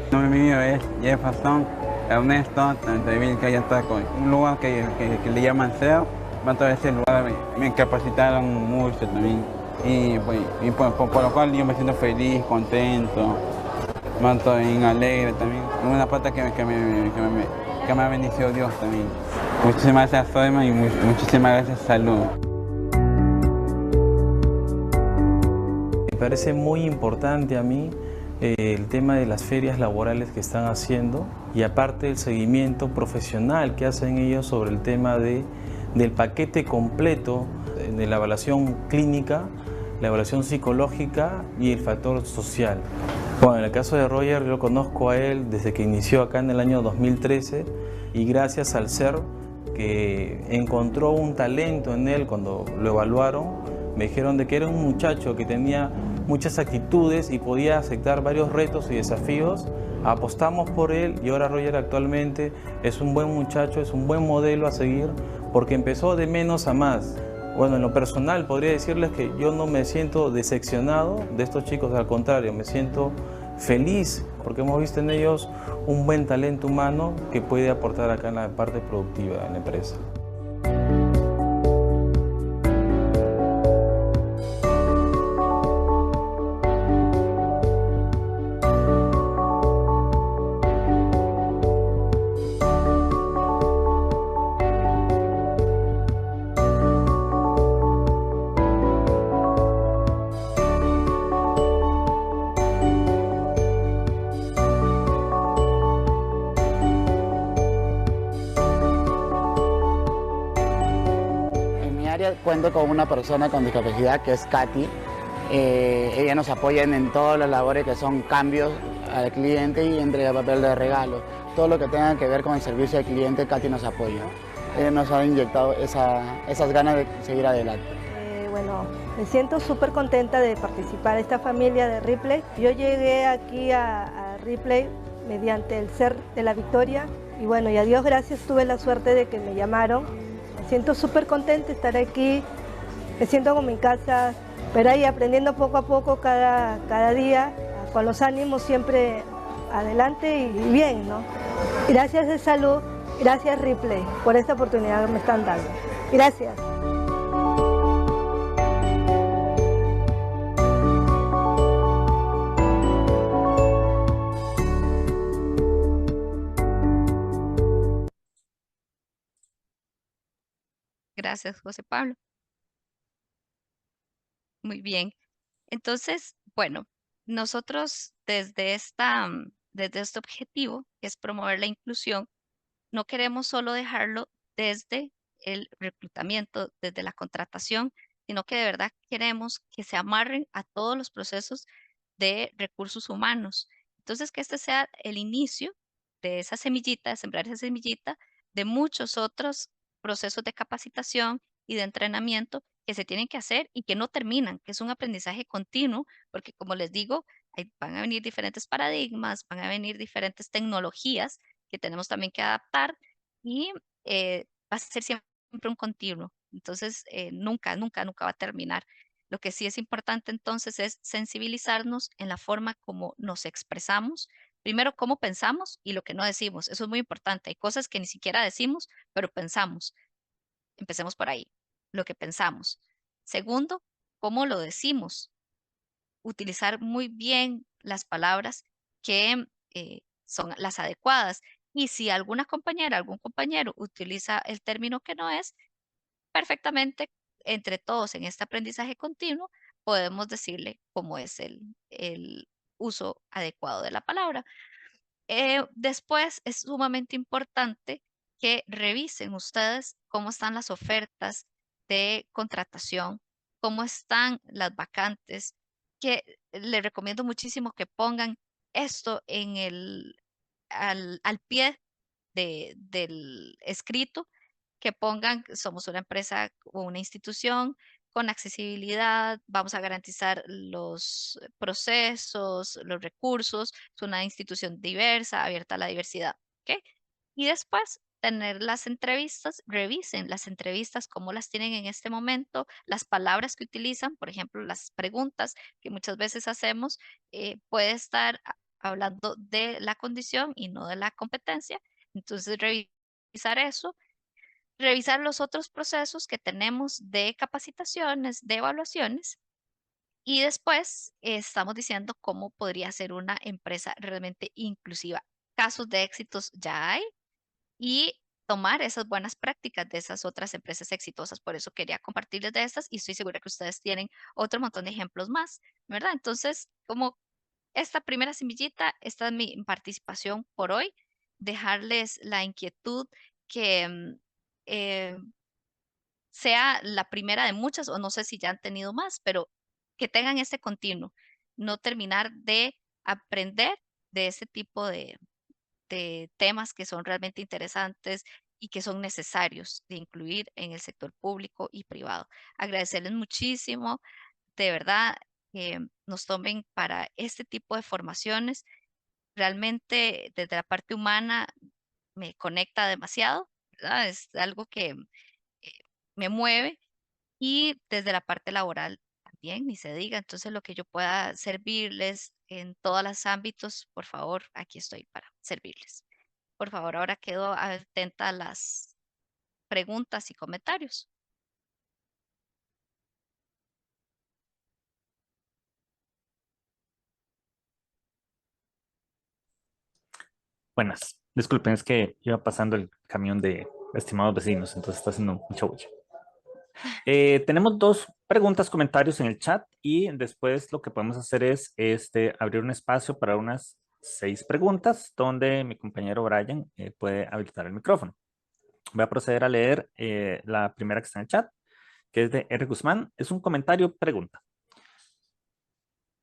El nombre mío es Jefferson Ernesto Tanteville, que ya está con un lugar que le llaman SEO. Todo ese lugar me capacitaron mucho también y por lo cual yo me siento feliz, contento, alegre también. Una parte que que me ha bendecido Dios también. Muchísimas gracias, Soema, y muchísimas gracias, Salud. Me parece muy importante a mí el tema de las ferias laborales que están haciendo y aparte el seguimiento profesional que hacen ellos sobre el tema del paquete completo de la evaluación clínica, la evaluación psicológica y el factor social. Bueno, en el caso de Roger, yo conozco a él desde que inició acá en el año 2013 y gracias al SER que encontró un talento en él cuando lo evaluaron, me dijeron de que era un muchacho que tenía muchas actitudes y podía aceptar varios retos y desafíos. Apostamos por él y ahora Roger actualmente es un buen muchacho, es un buen modelo a seguir porque empezó de menos a más. Bueno, en lo personal podría decirles que yo no me siento decepcionado de estos chicos, al contrario, me siento feliz porque hemos visto en ellos un buen talento humano que puede aportar acá en la parte productiva de la empresa. Cuento con una persona con discapacidad que es Katy. Ella nos apoya en todas las labores que son cambios al cliente y entrega papel de regalo. Todo lo que tenga que ver con el servicio al cliente, Katy nos apoya. Ella nos ha inyectado esas ganas de seguir adelante. Bueno, me siento súper contenta de participar en esta familia de Ripley. Yo llegué aquí a Ripley mediante el SER de la Victoria y bueno, y a Dios gracias tuve la suerte de que me llamaron. Me siento súper contenta de estar aquí, me siento como en casa, pero ahí aprendiendo poco a poco cada día, con los ánimos siempre adelante y bien, ¿no? Gracias de Salud, gracias Ripley por esta oportunidad que me están dando. Gracias. Gracias, José Pablo. Muy bien. Entonces, bueno, nosotros desde este objetivo, que es promover la inclusión, no queremos solo dejarlo desde el reclutamiento, desde la contratación, sino que de verdad queremos que se amarren a todos los procesos de recursos humanos. Entonces, que este sea el inicio de esa semillita, de sembrar esa semillita de muchos otros procesos de capacitación y de entrenamiento que se tienen que hacer y que no terminan, que es un aprendizaje continuo, porque como les digo, van a venir diferentes paradigmas, van a venir diferentes tecnologías que tenemos también que adaptar y va a ser siempre un continuo. Entonces, nunca va a terminar. Lo que sí es importante entonces es sensibilizarnos en la forma como nos expresamos. Primero, cómo pensamos y lo que no decimos. Eso es muy importante. Hay cosas que ni siquiera decimos, pero pensamos. Empecemos por ahí, lo que pensamos. Segundo, cómo lo decimos. Utilizar muy bien las palabras que son las adecuadas. Y si alguna compañera, algún compañero utiliza el término que no es, perfectamente entre todos en este aprendizaje continuo podemos decirle cómo es el uso adecuado de la palabra. Después es sumamente importante que revisen ustedes cómo están las ofertas de contratación, cómo están las vacantes, que les recomiendo muchísimo que pongan esto al pie del escrito, que pongan, somos una empresa o una institución con accesibilidad, vamos a garantizar los procesos, los recursos, es una institución diversa, abierta a la diversidad, ¿ok? Y después tener las entrevistas, revisen las entrevistas, cómo las tienen en este momento, las palabras que utilizan, por ejemplo, las preguntas que muchas veces hacemos, puede estar hablando de la condición y no de la competencia. Entonces, revisar eso, revisar los otros procesos que tenemos de capacitaciones, de evaluaciones, y después estamos diciendo cómo podría ser una empresa realmente inclusiva. Casos de éxitos ya hay, y tomar esas buenas prácticas de esas otras empresas exitosas. Por eso quería compartirles de estas y estoy segura que ustedes tienen otro montón de ejemplos más, ¿verdad? Entonces, como esta primera semillita, esta es mi participación por hoy, dejarles la inquietud que eh, sea la primera de muchas, o no sé si ya han tenido más, pero que tengan este continuo, no terminar de aprender de este tipo de temas que son realmente interesantes y que son necesarios de incluir en el sector público y privado. Agradecerles muchísimo, de verdad, que nos tomen para este tipo de formaciones. Realmente desde la parte humana me conecta demasiado, ¿verdad? Es algo que me mueve y desde la parte laboral también, ni se diga. Entonces, lo que yo pueda servirles en todos los ámbitos, por favor, aquí estoy para servirles. Por favor, ahora quedo atenta a las preguntas y comentarios. Buenas. Disculpen, es que iba pasando el camión de estimados vecinos, entonces está haciendo mucha bulla. Tenemos dos preguntas, comentarios en el chat y después lo que podemos hacer es abrir un espacio para unas 6 preguntas donde mi compañero Brian puede habilitar el micrófono. Voy a proceder a leer la primera que está en el chat, que es de R. Guzmán. Es un comentario, pregunta.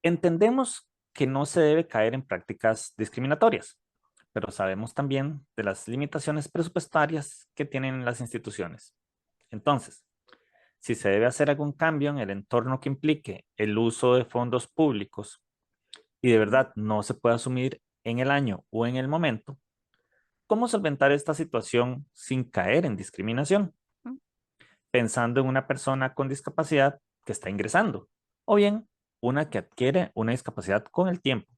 Entendemos que no se debe caer en prácticas discriminatorias, pero sabemos también de las limitaciones presupuestarias que tienen las instituciones. Entonces, si se debe hacer algún cambio en el entorno que implique el uso de fondos públicos y de verdad no se puede asumir en el año o en el momento, ¿cómo solventar esta situación sin caer en discriminación? Pensando en una persona con discapacidad que está ingresando o bien una que adquiere una discapacidad con el tiempo.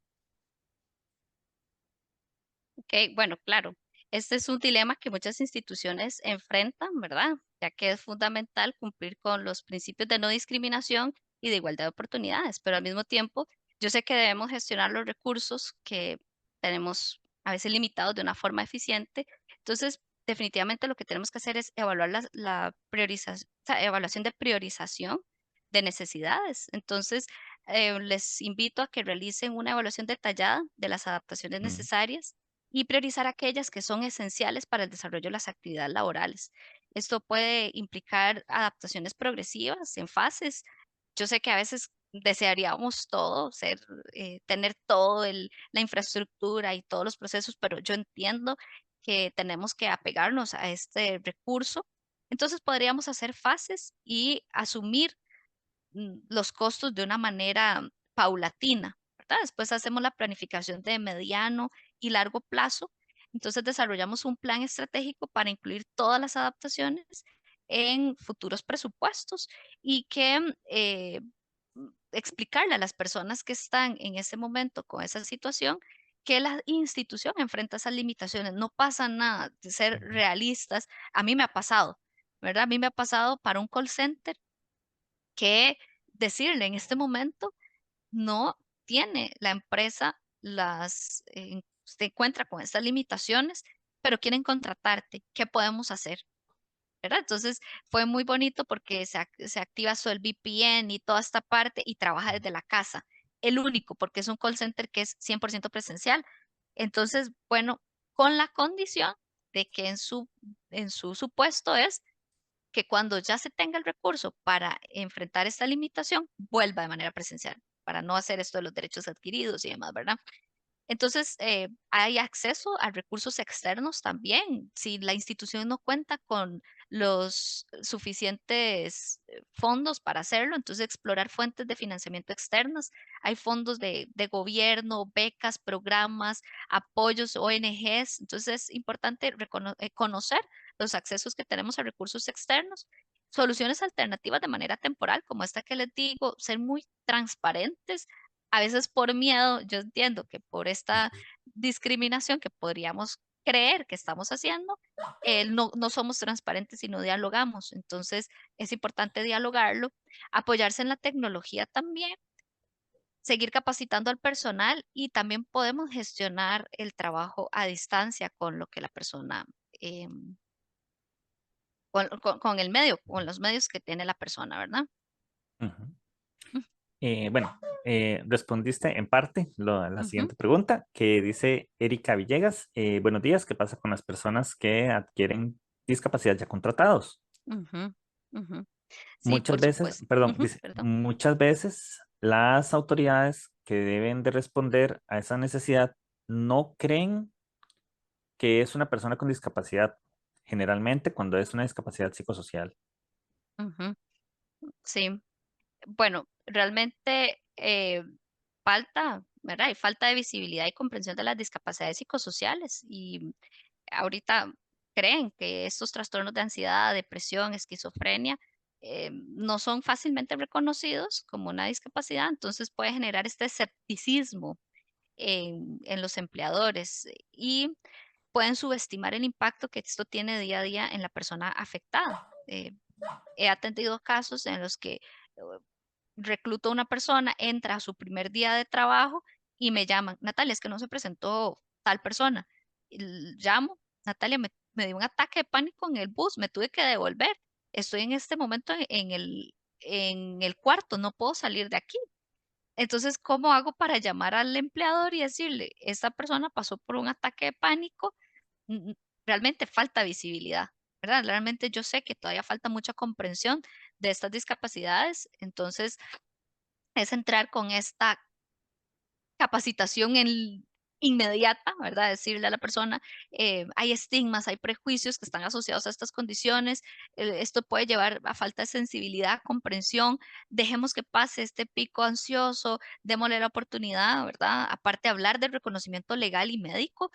Ok, bueno, claro, este es un dilema que muchas instituciones enfrentan, ¿verdad? Ya que es fundamental cumplir con los principios de no discriminación y de igualdad de oportunidades, pero al mismo tiempo yo sé que debemos gestionar los recursos que tenemos a veces limitados de una forma eficiente. Entonces, definitivamente lo que tenemos que hacer es evaluar la priorización, evaluación de priorización de necesidades. Entonces, les invito a que realicen una evaluación detallada de las adaptaciones necesarias y priorizar aquellas que son esenciales para el desarrollo de las actividades laborales. Esto puede implicar adaptaciones progresivas en fases. Yo sé que a veces desearíamos todo, tener todo la infraestructura y todos los procesos, pero yo entiendo que tenemos que apegarnos a este recurso. Entonces podríamos hacer fases y asumir los costos de una manera paulatina, ¿verdad? Después hacemos la planificación de mediano y largo plazo. Entonces desarrollamos un plan estratégico para incluir todas las adaptaciones en futuros presupuestos y que explicarle a las personas que están en ese momento con esa situación que la institución enfrenta esas limitaciones. No pasa nada de ser realistas. A mí me ha pasado, ¿verdad? A mí me ha pasado para un call center que decirle en este momento no tiene la empresa se encuentra con estas limitaciones, pero quieren contratarte. ¿Qué podemos hacer? ¿Verdad? Entonces fue muy bonito porque se activa todo el VPN y toda esta parte y trabaja desde la casa. El único, porque es un call center que es 100% presencial. Entonces, bueno, con la condición de que en su supuesto es que cuando ya se tenga el recurso para enfrentar esta limitación, vuelva de manera presencial, para no hacer esto de los derechos adquiridos y demás, ¿verdad? Entonces, hay acceso a recursos externos también. Si la institución no cuenta con los suficientes fondos para hacerlo, entonces explorar fuentes de financiamiento externas. Hay fondos de gobierno, becas, programas, apoyos, ONGs. Entonces, es importante conocer los accesos que tenemos a recursos externos, soluciones alternativas de manera temporal, como esta que les digo, ser muy transparentes a veces por miedo, yo entiendo que por esta discriminación que podríamos creer que estamos haciendo, no somos transparentes y no dialogamos. Entonces, es importante dialogarlo, apoyarse en la tecnología también, seguir capacitando al personal y también podemos gestionar el trabajo a distancia con lo que la persona con el medio, con los medios que tiene la persona, ¿verdad? Ujú. Bueno, respondiste en parte la siguiente pregunta que dice Erika Villegas. Buenos días, ¿qué pasa con las personas que adquieren discapacidad ya contratados? Ujú, ujú. Sí, Muchas por veces, supuesto. perdón, Ujú, dice, perdón. muchas veces las autoridades que deben de responder a esa necesidad no creen que es una persona con discapacidad, generalmente cuando es una discapacidad psicosocial. Ujú, sí, bueno, realmente falta, ¿verdad? Hay falta de visibilidad y comprensión de las discapacidades psicosociales y ahorita creen que estos trastornos de ansiedad, depresión, esquizofrenia no son fácilmente reconocidos como una discapacidad, entonces puede generar este escepticismo en los empleadores y pueden subestimar el impacto que esto tiene día a día en la persona afectada. He atendido casos en los que recluto a una persona, entra a su primer día de trabajo y me llaman, Natalia, es que no se presentó tal persona. Llamo, Natalia, me dio un ataque de pánico en el bus, me tuve que devolver. Estoy en este momento en el cuarto, no puedo salir de aquí. Entonces, ¿cómo hago para llamar al empleador y decirle, esta persona pasó por un ataque de pánico? Realmente falta visibilidad, ¿verdad? Realmente yo sé que todavía falta mucha comprensión de estas discapacidades, entonces es entrar con esta capacitación inmediata, ¿verdad? Decirle a la persona, hay estigmas, hay prejuicios que están asociados a estas condiciones, esto puede llevar a falta de sensibilidad, comprensión, dejemos que pase este pico ansioso, démosle la oportunidad, ¿verdad? Aparte, hablar del reconocimiento legal y médico,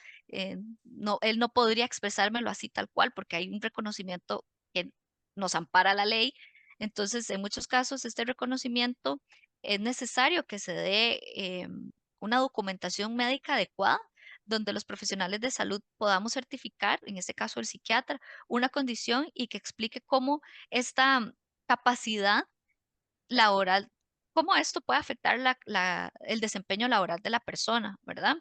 no, él no podría expresármelo así tal cual, porque hay un reconocimiento que nos ampara la ley. Entonces, en muchos casos, este reconocimiento es necesario que se dé una documentación médica adecuada donde los profesionales de salud podamos certificar, en este caso el psiquiatra, una condición y que explique cómo esta capacidad laboral, cómo esto puede afectar el desempeño laboral de la persona, ¿verdad?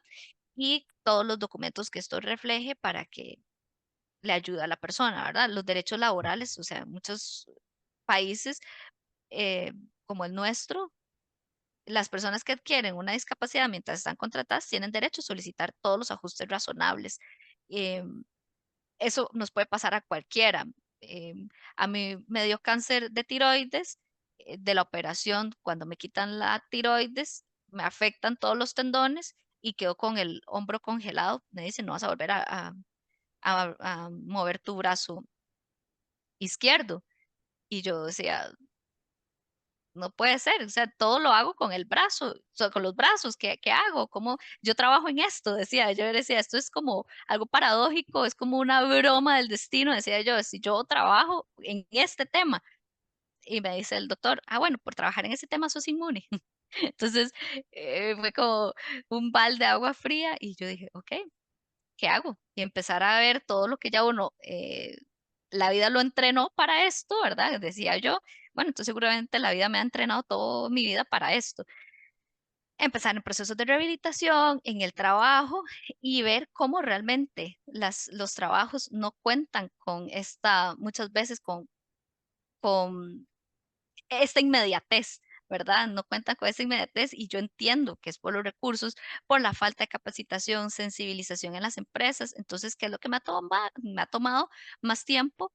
Y todos los documentos que esto refleje para que le ayude a la persona, ¿verdad? Los derechos laborales, o sea, muchos países eh, como el nuestro, las personas que adquieren una discapacidad mientras están contratadas tienen derecho a solicitar todos los ajustes razonables. Eso nos puede pasar a cualquiera. A mí me dio cáncer de tiroides, de la operación, cuando me quitan la tiroides, me afectan todos los tendones y quedo con el hombro congelado. Me dicen, no vas a volver a mover tu brazo izquierdo. Y yo decía, no puede ser, o sea, todo lo hago con el brazo, con los brazos, ¿qué hago? ¿Cómo yo trabajo en esto? Decía, yo decía, esto es como algo paradójico, es como una broma del destino, decía yo, si yo trabajo en este tema, y me dice el doctor, bueno, por trabajar en ese tema sos inmune. Entonces, fue como un balde de agua fría y yo dije, ok, ¿qué hago? Y empezar a ver todo lo que ya uno, la vida lo entrenó para esto, ¿verdad? Decía yo, bueno, entonces seguramente la vida me ha entrenado toda mi vida para esto. Empezar en procesos de rehabilitación, en el trabajo y ver cómo realmente los trabajos no cuentan con muchas veces con esta inmediatez, ¿verdad? No cuentan con esa inmediatez y yo entiendo que es por los recursos, por la falta de capacitación, sensibilización en las empresas. Entonces, ¿qué es lo que me ha tomado más tiempo?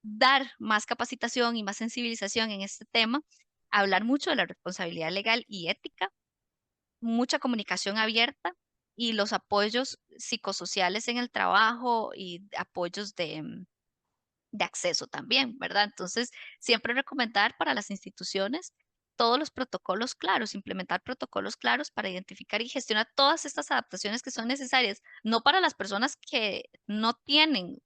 Dar más capacitación y más sensibilización en este tema, hablar mucho de la responsabilidad legal y ética, mucha comunicación abierta y los apoyos psicosociales en el trabajo y apoyos de acceso también, ¿verdad? Entonces, siempre recomendar para las instituciones todos los protocolos claros, implementar protocolos claros para identificar y gestionar todas estas adaptaciones que son necesarias, no para las personas que no tienen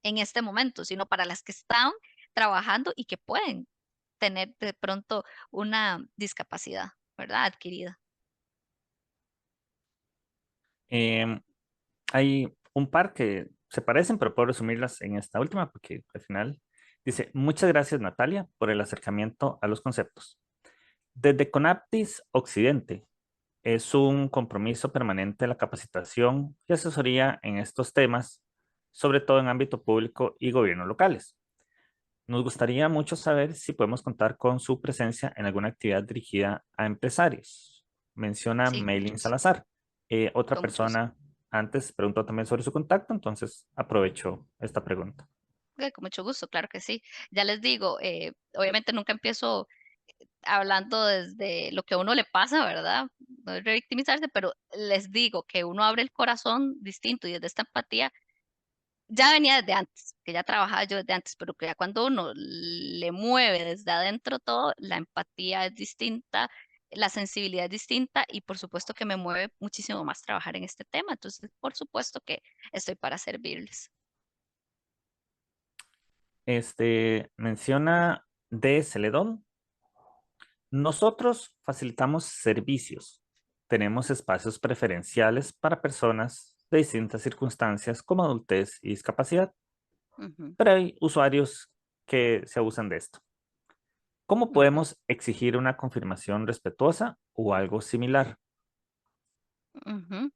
en este momento, sino para las que están trabajando y que pueden tener de pronto una discapacidad, ¿verdad? Adquirida. Hay un par que se parecen, pero puedo resumirlas en esta última porque al final dice, muchas gracias Natalia por el acercamiento a los conceptos. Desde Conaptis Occidente es un compromiso permanente la capacitación y asesoría en estos temas sobre todo en ámbito público y gobiernos locales. Nos gustaría mucho saber si podemos contar con su presencia en alguna actividad dirigida a empresarios. Menciona Sí, con mucho Maylin gusto. Salazar. Otra Con mucho gusto. persona antes preguntó también sobre su contacto, entonces aprovecho esta pregunta. Ok, con mucho gusto, claro que sí. Ya les digo, obviamente nunca empiezo hablando desde lo que a uno le pasa, ¿verdad? No es revictimizarse, pero les digo que uno abre el corazón distinto y desde esta empatía ya venía desde antes, que ya trabajaba yo desde antes, pero que ya cuando uno le mueve desde adentro todo, la empatía es distinta, la sensibilidad es distinta y por supuesto que me mueve muchísimo más trabajar en este tema. Entonces, por supuesto que estoy para servirles. Menciona de Celedón. Nosotros facilitamos servicios. Tenemos espacios preferenciales para personas de distintas circunstancias como adultez y discapacidad, Ujú, pero hay usuarios que se abusan de esto. ¿Cómo ujú, podemos exigir una confirmación respetuosa o algo similar? ujú.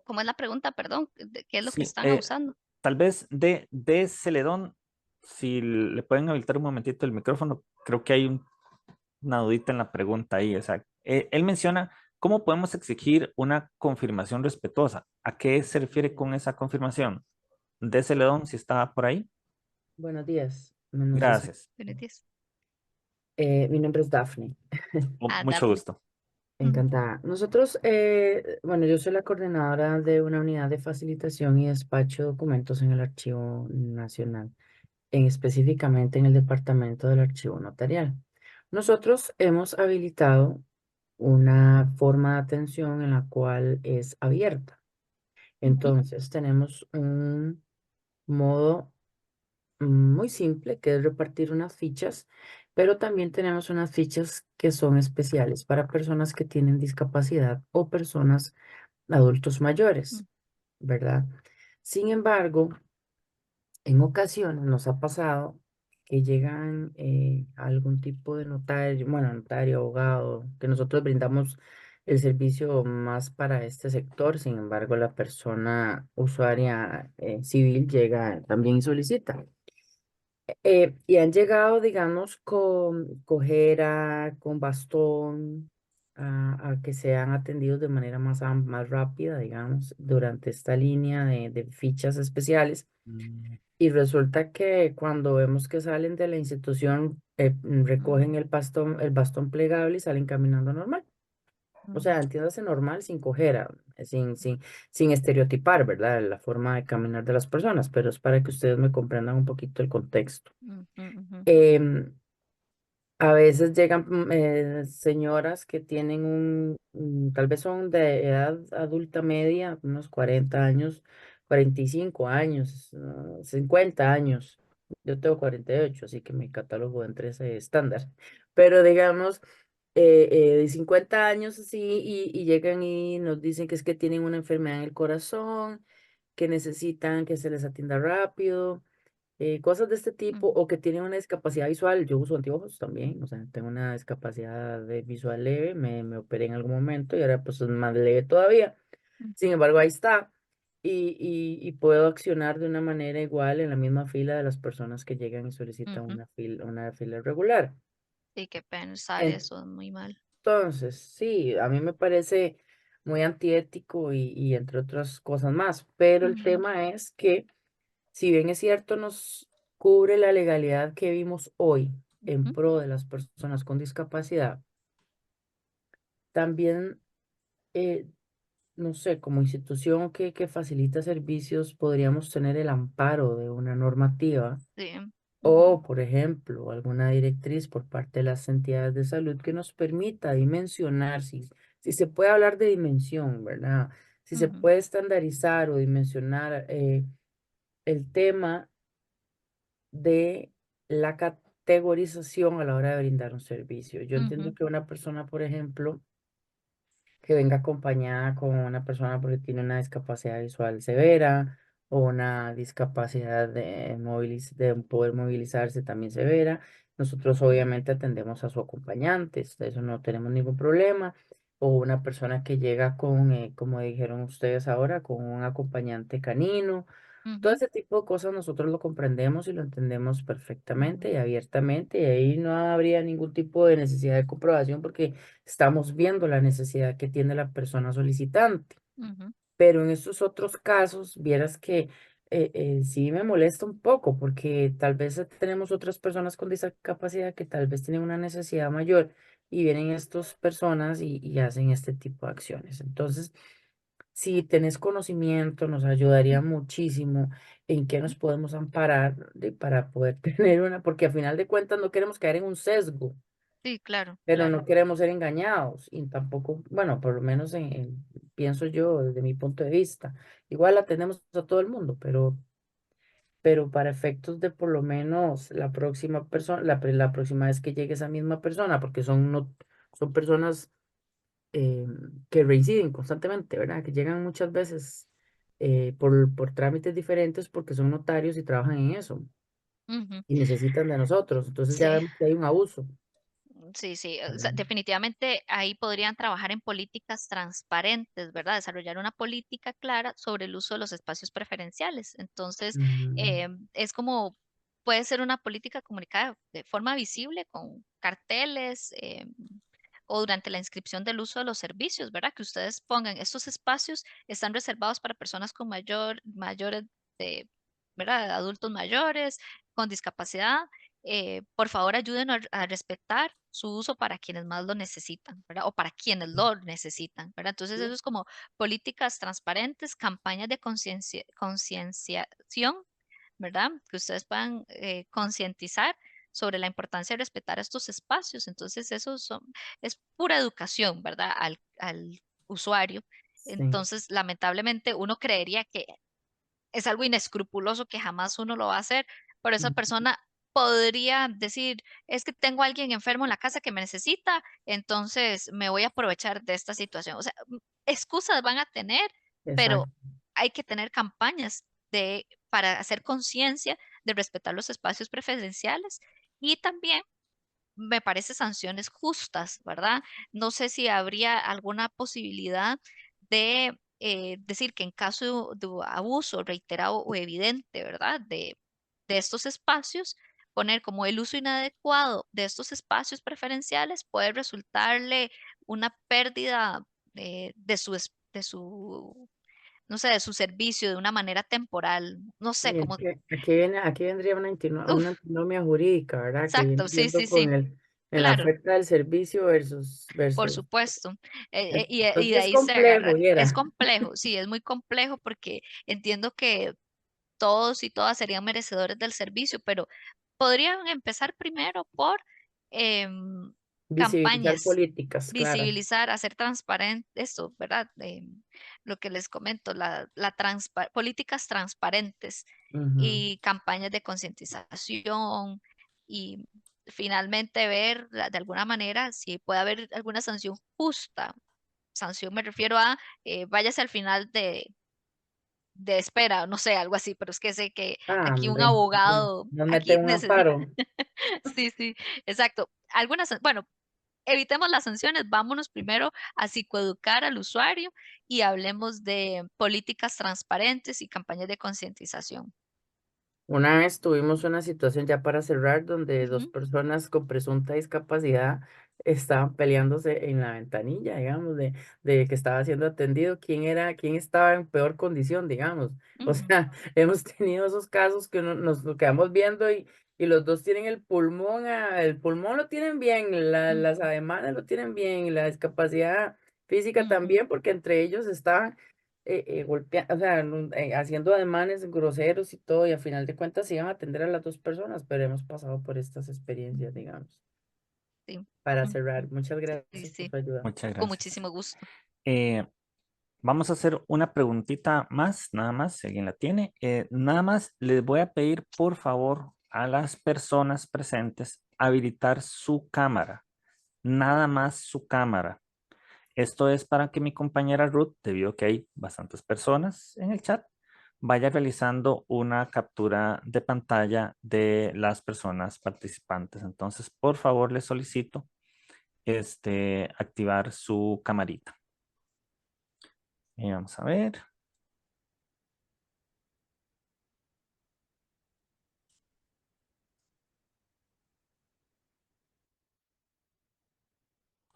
¿Cómo es la pregunta? Perdón, ¿qué es lo que Sí, están abusando? tal vez de Celedón, si le pueden habilitar un momentito el micrófono, creo que hay una dudita en la pregunta ahí. O sea, él menciona cómo podemos exigir una confirmación respetuosa. ¿A qué se refiere con esa confirmación? De Celedón, si está por ahí. Buenos días. No sé si... Gracias. Buenos días. Mi nombre es Daphne. Mucho Daphne. gusto. Ujú, Encantada. Nosotros, bueno, yo soy la coordinadora de una unidad de facilitación y despacho de documentos en el Archivo Nacional, específicamente en el Departamento del Archivo Notarial. Nosotros hemos habilitado una forma de atención en la cual es abierta. ujú, Entonces, tenemos un modo muy simple, que es repartir unas fichas, pero también tenemos unas fichas que son especiales para personas que tienen discapacidad o personas adultos mayores, ¿verdad? Sin embargo, en ocasiones nos ha pasado que llegan a algún tipo de notario, bueno, notario, abogado, que nosotros brindamos el servicio más para este sector. Sin embargo, la persona usuaria civil llega también y solicita. Y han llegado, digamos, con cojera, con bastón, a que sean atendidos de manera más rápida, digamos, durante esta línea de fichas especiales. Y resulta que cuando vemos que salen de la institución, recogen el bastón plegable y salen caminando normal. O sea, entiéndase normal, sin cojera, sin estereotipar, ¿verdad? La forma de caminar de las personas, pero es para que ustedes me comprendan un poquito el contexto. ujú, ujú, Em, a veces llegan señoras que tienen tal vez son de edad adulta media, unos 40 años, 45 años, 50 años. Yo tengo 48, así que mi catálogo entra ese estándar. Pero digamos, de 50 años así, y llegan y nos dicen que es que tienen una enfermedad en el corazón, que necesitan que se les atienda rápido, cosas de este tipo, ujú, o que tienen una discapacidad visual. Yo uso anteojos también, o sea, tengo una discapacidad de visual leve, me operé en algún momento y ahora pues es más leve todavía. Sin ujú, embargo, ahí está. Y puedo accionar de una manera igual en la misma fila de las personas que llegan y solicitan ujú. una fila regular. Sí, qué pensar eso, es muy mal. Entonces, sí, a mí me parece muy antiético y entre otras cosas más, pero el Ujú, tema es que, si bien es cierto, nos cubre la legalidad que vimos hoy en ujú, pro de las personas con discapacidad, también, eh, no sé, como institución que facilita servicios, podríamos tener el amparo de una normativa sí, ujú, o, por ejemplo, alguna directriz por parte de las entidades de salud que nos permita dimensionar, si se puede hablar de dimensión, ¿verdad? Si se ujú, puede estandarizar o dimensionar el tema de la categorización a la hora de brindar un servicio. Yo entiendo ujú, que una persona, por ejemplo, que venga acompañada con una persona porque tiene una discapacidad visual severa o una discapacidad de poder movilizarse también severa. Nosotros obviamente atendemos a su acompañante, eso no tenemos ningún problema. O una persona que llega con, como dijeron ustedes ahora, con un acompañante canino Todo Ujú, ese tipo de cosas nosotros lo comprendemos y lo entendemos perfectamente y abiertamente, y ahí no habría ningún tipo de necesidad de comprobación porque estamos viendo la necesidad que tiene la persona solicitante. ujú, Pero en estos otros casos, vieras que sí me molesta un poco porque tal vez tenemos otras personas con discapacidad que tal vez tienen una necesidad mayor y vienen estas personas y hacen este tipo de acciones. Entonces, si tenés conocimiento, nos ayudaría muchísimo en qué nos podemos amparar para poder tener una, porque al final de cuentas no queremos caer en un sesgo, sí, claro, pero claro. no queremos ser engañados y tampoco, bueno, por lo menos pienso yo desde mi punto de vista. Igual atendemos a todo el mundo, pero para efectos de por lo menos la próxima persona, la próxima vez que llegue esa misma persona, porque son, no, son personas eh, que reinciden constantemente, ¿verdad? Que llegan muchas veces por trámites diferentes porque son notarios y trabajan en eso Ujú, y necesitan de nosotros. Entonces ya sí. vemos que hay un abuso. Sí, sí, o sea, ¿Verdad? definitivamente ahí podrían trabajar en políticas transparentes, ¿verdad? Desarrollar una política clara sobre el uso de los espacios preferenciales. Entonces, Ujú. es como, puede ser una política comunicada de forma visible con carteles o durante la inscripción del uso de los servicios, ¿verdad? Que ustedes pongan, estos espacios están reservados para personas con mayores de, ¿verdad? Adultos mayores, con discapacidad, por favor ayúdenos a respetar su uso para quienes más lo necesitan, ¿verdad? O para quienes lo necesitan, ¿verdad? Entonces eso Sí, es como políticas transparentes, campañas de concienciación, ¿verdad? Que ustedes puedan concientizar sobre la importancia de respetar estos espacios. Entonces es pura educación, ¿verdad? Al usuario. sí. Entonces, lamentablemente, uno creería que es algo inescrupuloso que jamás uno lo va a hacer, pero esa Ujú. persona podría decir, es que tengo a alguien enfermo en la casa que me necesita, entonces me voy a aprovechar de esta situación. O sea, excusas van a tener, pero Exacto. hay que tener campañas para hacer conciencia de respetar los espacios preferenciales y también me parece sanciones justas, ¿verdad? No sé si habría alguna posibilidad de decir que en caso de abuso reiterado o evidente, ¿verdad? De estos espacios, poner como el uso inadecuado de estos espacios preferenciales puede resultarle una pérdida no sé, de su servicio de una manera temporal, no sé, Y como, aquí vendría una uf, antinomia jurídica, ¿verdad? Que viene exacto, sí, siendo sí, sí, con en la claro. oferta del servicio Por versus. supuesto. Y Entonces de es ahí se complejo, agarra. Es viera. complejo, sí, es muy complejo porque entiendo que todos y todas serían merecedores del servicio, pero podrían empezar primero por em, Visibilizar campañas, políticas, claro. visibilizar, hacer transparente esto, ¿verdad? Lo que les comento, políticas transparentes Ujú. y campañas de concientización y finalmente ver de alguna manera si puede haber alguna sanción justa. Sanción me refiero a váyase al final de espera, no sé, algo así, pero es que sé que Ah, aquí un hombre, abogado, nos aquí meten un necesita, amparo. sí, sí, exacto. Bueno, evitemos las sanciones, vámonos primero a psicoeducar al usuario y hablemos de políticas transparentes y campañas de concientización. Una vez tuvimos una situación ya para cerrar donde dos Ujú, personas con presunta discapacidad estaban peleándose en la ventanilla, digamos, de que estaba siendo atendido, quién estaba en peor condición, digamos. O ujú, sea, hemos tenido esos casos que nos lo quedamos viendo y los dos tienen el pulmón lo tienen bien, las ujú, ademanes lo tienen bien, y la discapacidad física ujú. también, porque entre ellos estaban o sea, haciendo ademanes groseros y todo, y al final de cuentas se iban a atender a las dos personas, pero hemos pasado por estas experiencias, digamos. Sí, Para ujú, cerrar, muchas sí, gracias por sí, su ayuda. Muchas con gracias. muchísimo gusto. Eh, Vamos a hacer una preguntita más, nada más, si alguien la tiene. Nada más les voy a pedir, por favor, a las personas presentes habilitar su cámara, nada más su cámara. Esto es para que mi compañera Ruth, debido a que hay bastantes personas en el chat, vaya realizando una captura de pantalla de las personas participantes. Entonces, por favor, les solicito activar su camarita. Y vamos a ver.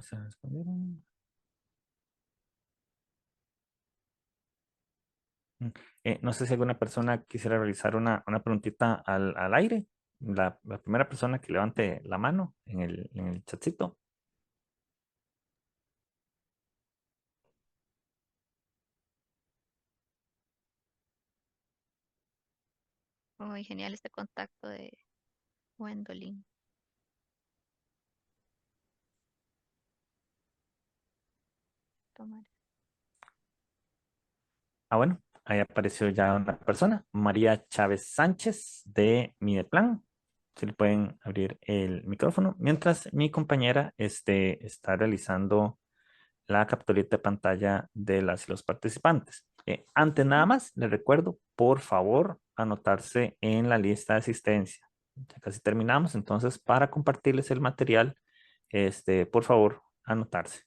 se respondieron. No sé si alguna persona quisiera realizar una preguntita al aire. La primera persona que levante la mano en el chatcito. Muy genial este contacto de Gwendolyn. Tomar. Bueno, ahí apareció ya una persona, María Chávez Sánchez de Mideplan. Si le pueden abrir el micrófono, mientras mi compañera está realizando la capturita de pantalla de las y los participantes. Antes nada más, les recuerdo, por favor, anotarse en la lista de asistencia. Ya casi terminamos, entonces para compartirles el material, por favor, anotarse.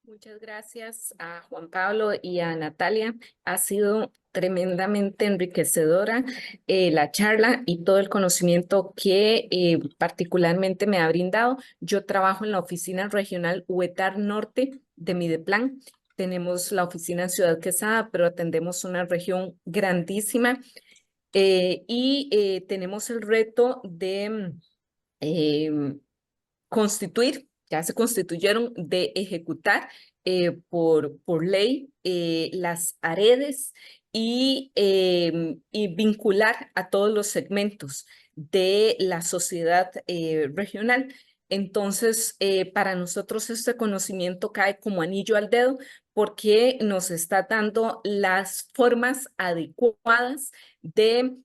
Muchas gracias a Juan Pablo y a Natalia. Ha sido tremendamente enriquecedora la charla y todo el conocimiento que particularmente me ha brindado. Yo trabajo en la oficina regional Huetar Norte de Mideplan. Tenemos la oficina en Ciudad Quesada, pero atendemos una región grandísima y tenemos el reto de constituir, ya se constituyeron, de ejecutar por ley las AREDES y vincular a todos los segmentos de la sociedad regional. Entonces, para nosotros este conocimiento cae como anillo al dedo porque nos está dando las formas adecuadas de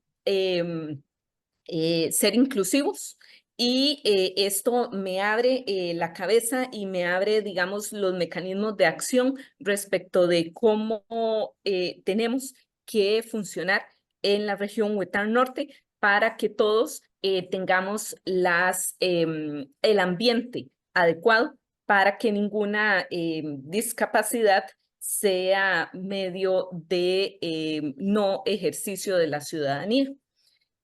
ser inclusivos. Y esto me abre la cabeza y me abre, digamos, los mecanismos de acción respecto de cómo tenemos que funcionar en la región Huetar Norte para que todos tengamos el ambiente adecuado para que ninguna discapacidad sea medio de no ejercicio de la ciudadanía.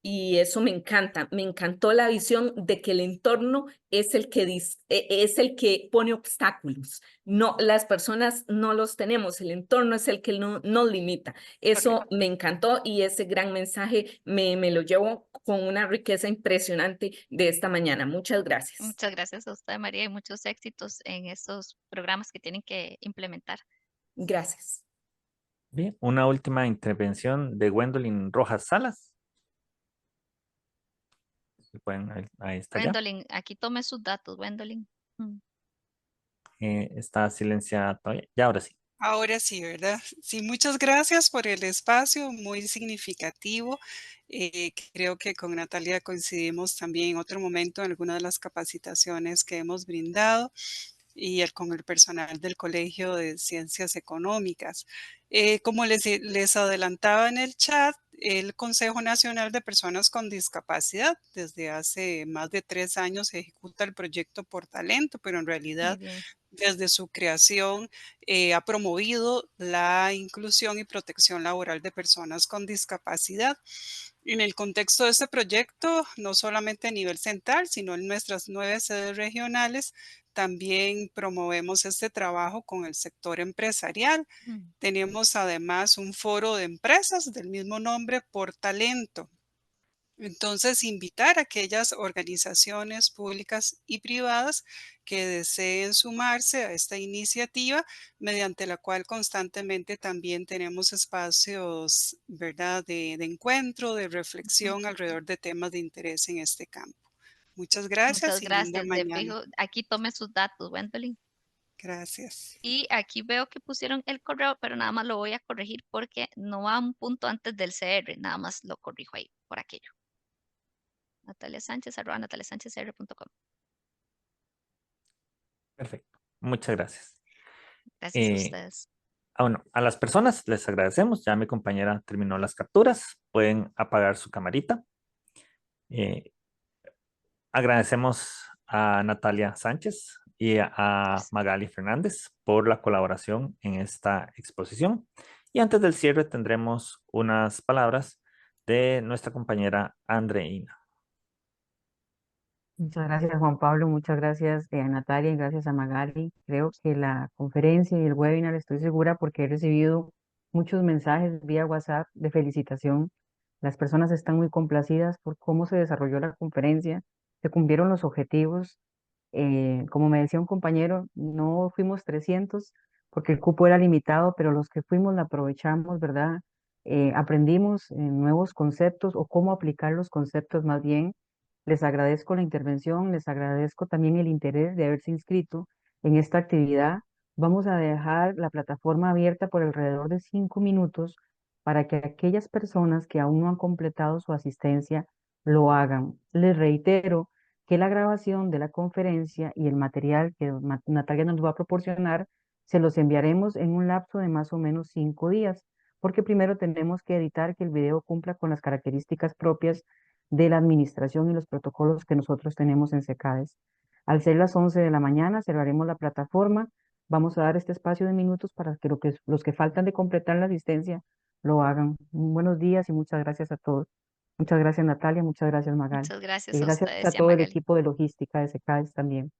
Y eso me encanta, me encantó la visión de que el entorno es el que pone obstáculos. No, las personas no los tenemos, el entorno es el que nos limita. Eso me encantó y ese gran mensaje me lo llevo con una riqueza impresionante de esta mañana. Muchas gracias. Muchas gracias a usted, María, y muchos éxitos en estos programas que tienen que implementar. Gracias. Bien, una última intervención de Gwendolyn Rojas Salas. Ahí está Gwendolyn, aquí tome sus datos, Gwendolyn. Está silenciada todavía. Ya, ahora sí. Ahora sí, ¿verdad? Sí, muchas gracias por el espacio, muy significativo. Creo que con Natalia coincidimos también en otro momento en algunas de las capacitaciones que hemos brindado y con el personal del Colegio de Ciencias Económicas. Como les adelantaba en el chat, el Consejo Nacional de Personas con Discapacidad desde hace más de 3 años ejecuta el proyecto Por Talento, pero en realidad desde su creación ha promovido la inclusión y protección laboral de personas con discapacidad. En el contexto de este proyecto, no solamente a nivel central, sino en nuestras 9 sedes regionales, también promovemos este trabajo con el sector empresarial. Tenemos además un foro de empresas del mismo nombre, Por Talento. Entonces, invitar a aquellas organizaciones públicas y privadas que deseen sumarse a esta iniciativa, mediante la cual constantemente también tenemos espacios, ¿verdad?, de encuentro, de reflexión alrededor de temas de interés en este campo. Muchas gracias Muchas y linda gracias. De mañana. fijo, aquí tome sus datos, Gwendolyn. Gracias. Y aquí veo que pusieron el correo, pero nada más lo voy a corregir porque no va un punto antes del CR, nada más lo corrijo ahí por aquello. nataliasanchez@nataliasanchezr.com. Perfecto. Muchas gracias. Gracias a ustedes. Bueno, a las personas les agradecemos. Ya mi compañera terminó las capturas. Pueden apagar su camarita. Agradecemos a Natalia Sánchez y a Magali Fernández por la colaboración en esta exposición. Y antes del cierre tendremos unas palabras de nuestra compañera Andreina. Muchas gracias, Juan Pablo. Muchas gracias a Natalia y gracias a Magali. Creo que la conferencia y el webinar, estoy segura porque he recibido muchos mensajes vía WhatsApp de felicitación. Las personas están muy complacidas por cómo se desarrolló la conferencia, se cumplieron los objetivos. Como me decía un compañero, no fuimos 300 porque el cupo era limitado, pero los que fuimos la aprovechamos, ¿verdad? Aprendimos nuevos conceptos o cómo aplicar los conceptos más bien. Les agradezco la intervención, les agradezco también el interés de haberse inscrito en esta actividad. Vamos a dejar la plataforma abierta por alrededor de 5 minutos para que aquellas personas que aún no han completado su asistencia lo hagan. Les reitero que la grabación de la conferencia y el material que Natalia nos va a proporcionar se los enviaremos en un lapso de más o menos 5 días, porque primero tenemos que editar que el video cumpla con las características propias de la administración y los protocolos que nosotros tenemos en SECADES. Al ser las 11 de la mañana, cerraremos la plataforma. Vamos a dar este espacio de minutos para que, los que faltan de completar la asistencia lo hagan. Buenos días y muchas gracias a todos. Muchas gracias, Natalia. Muchas gracias, Magali. Muchas gracias Y a gracias ustedes a y a todo el Magali. equipo de logística de SECADES también.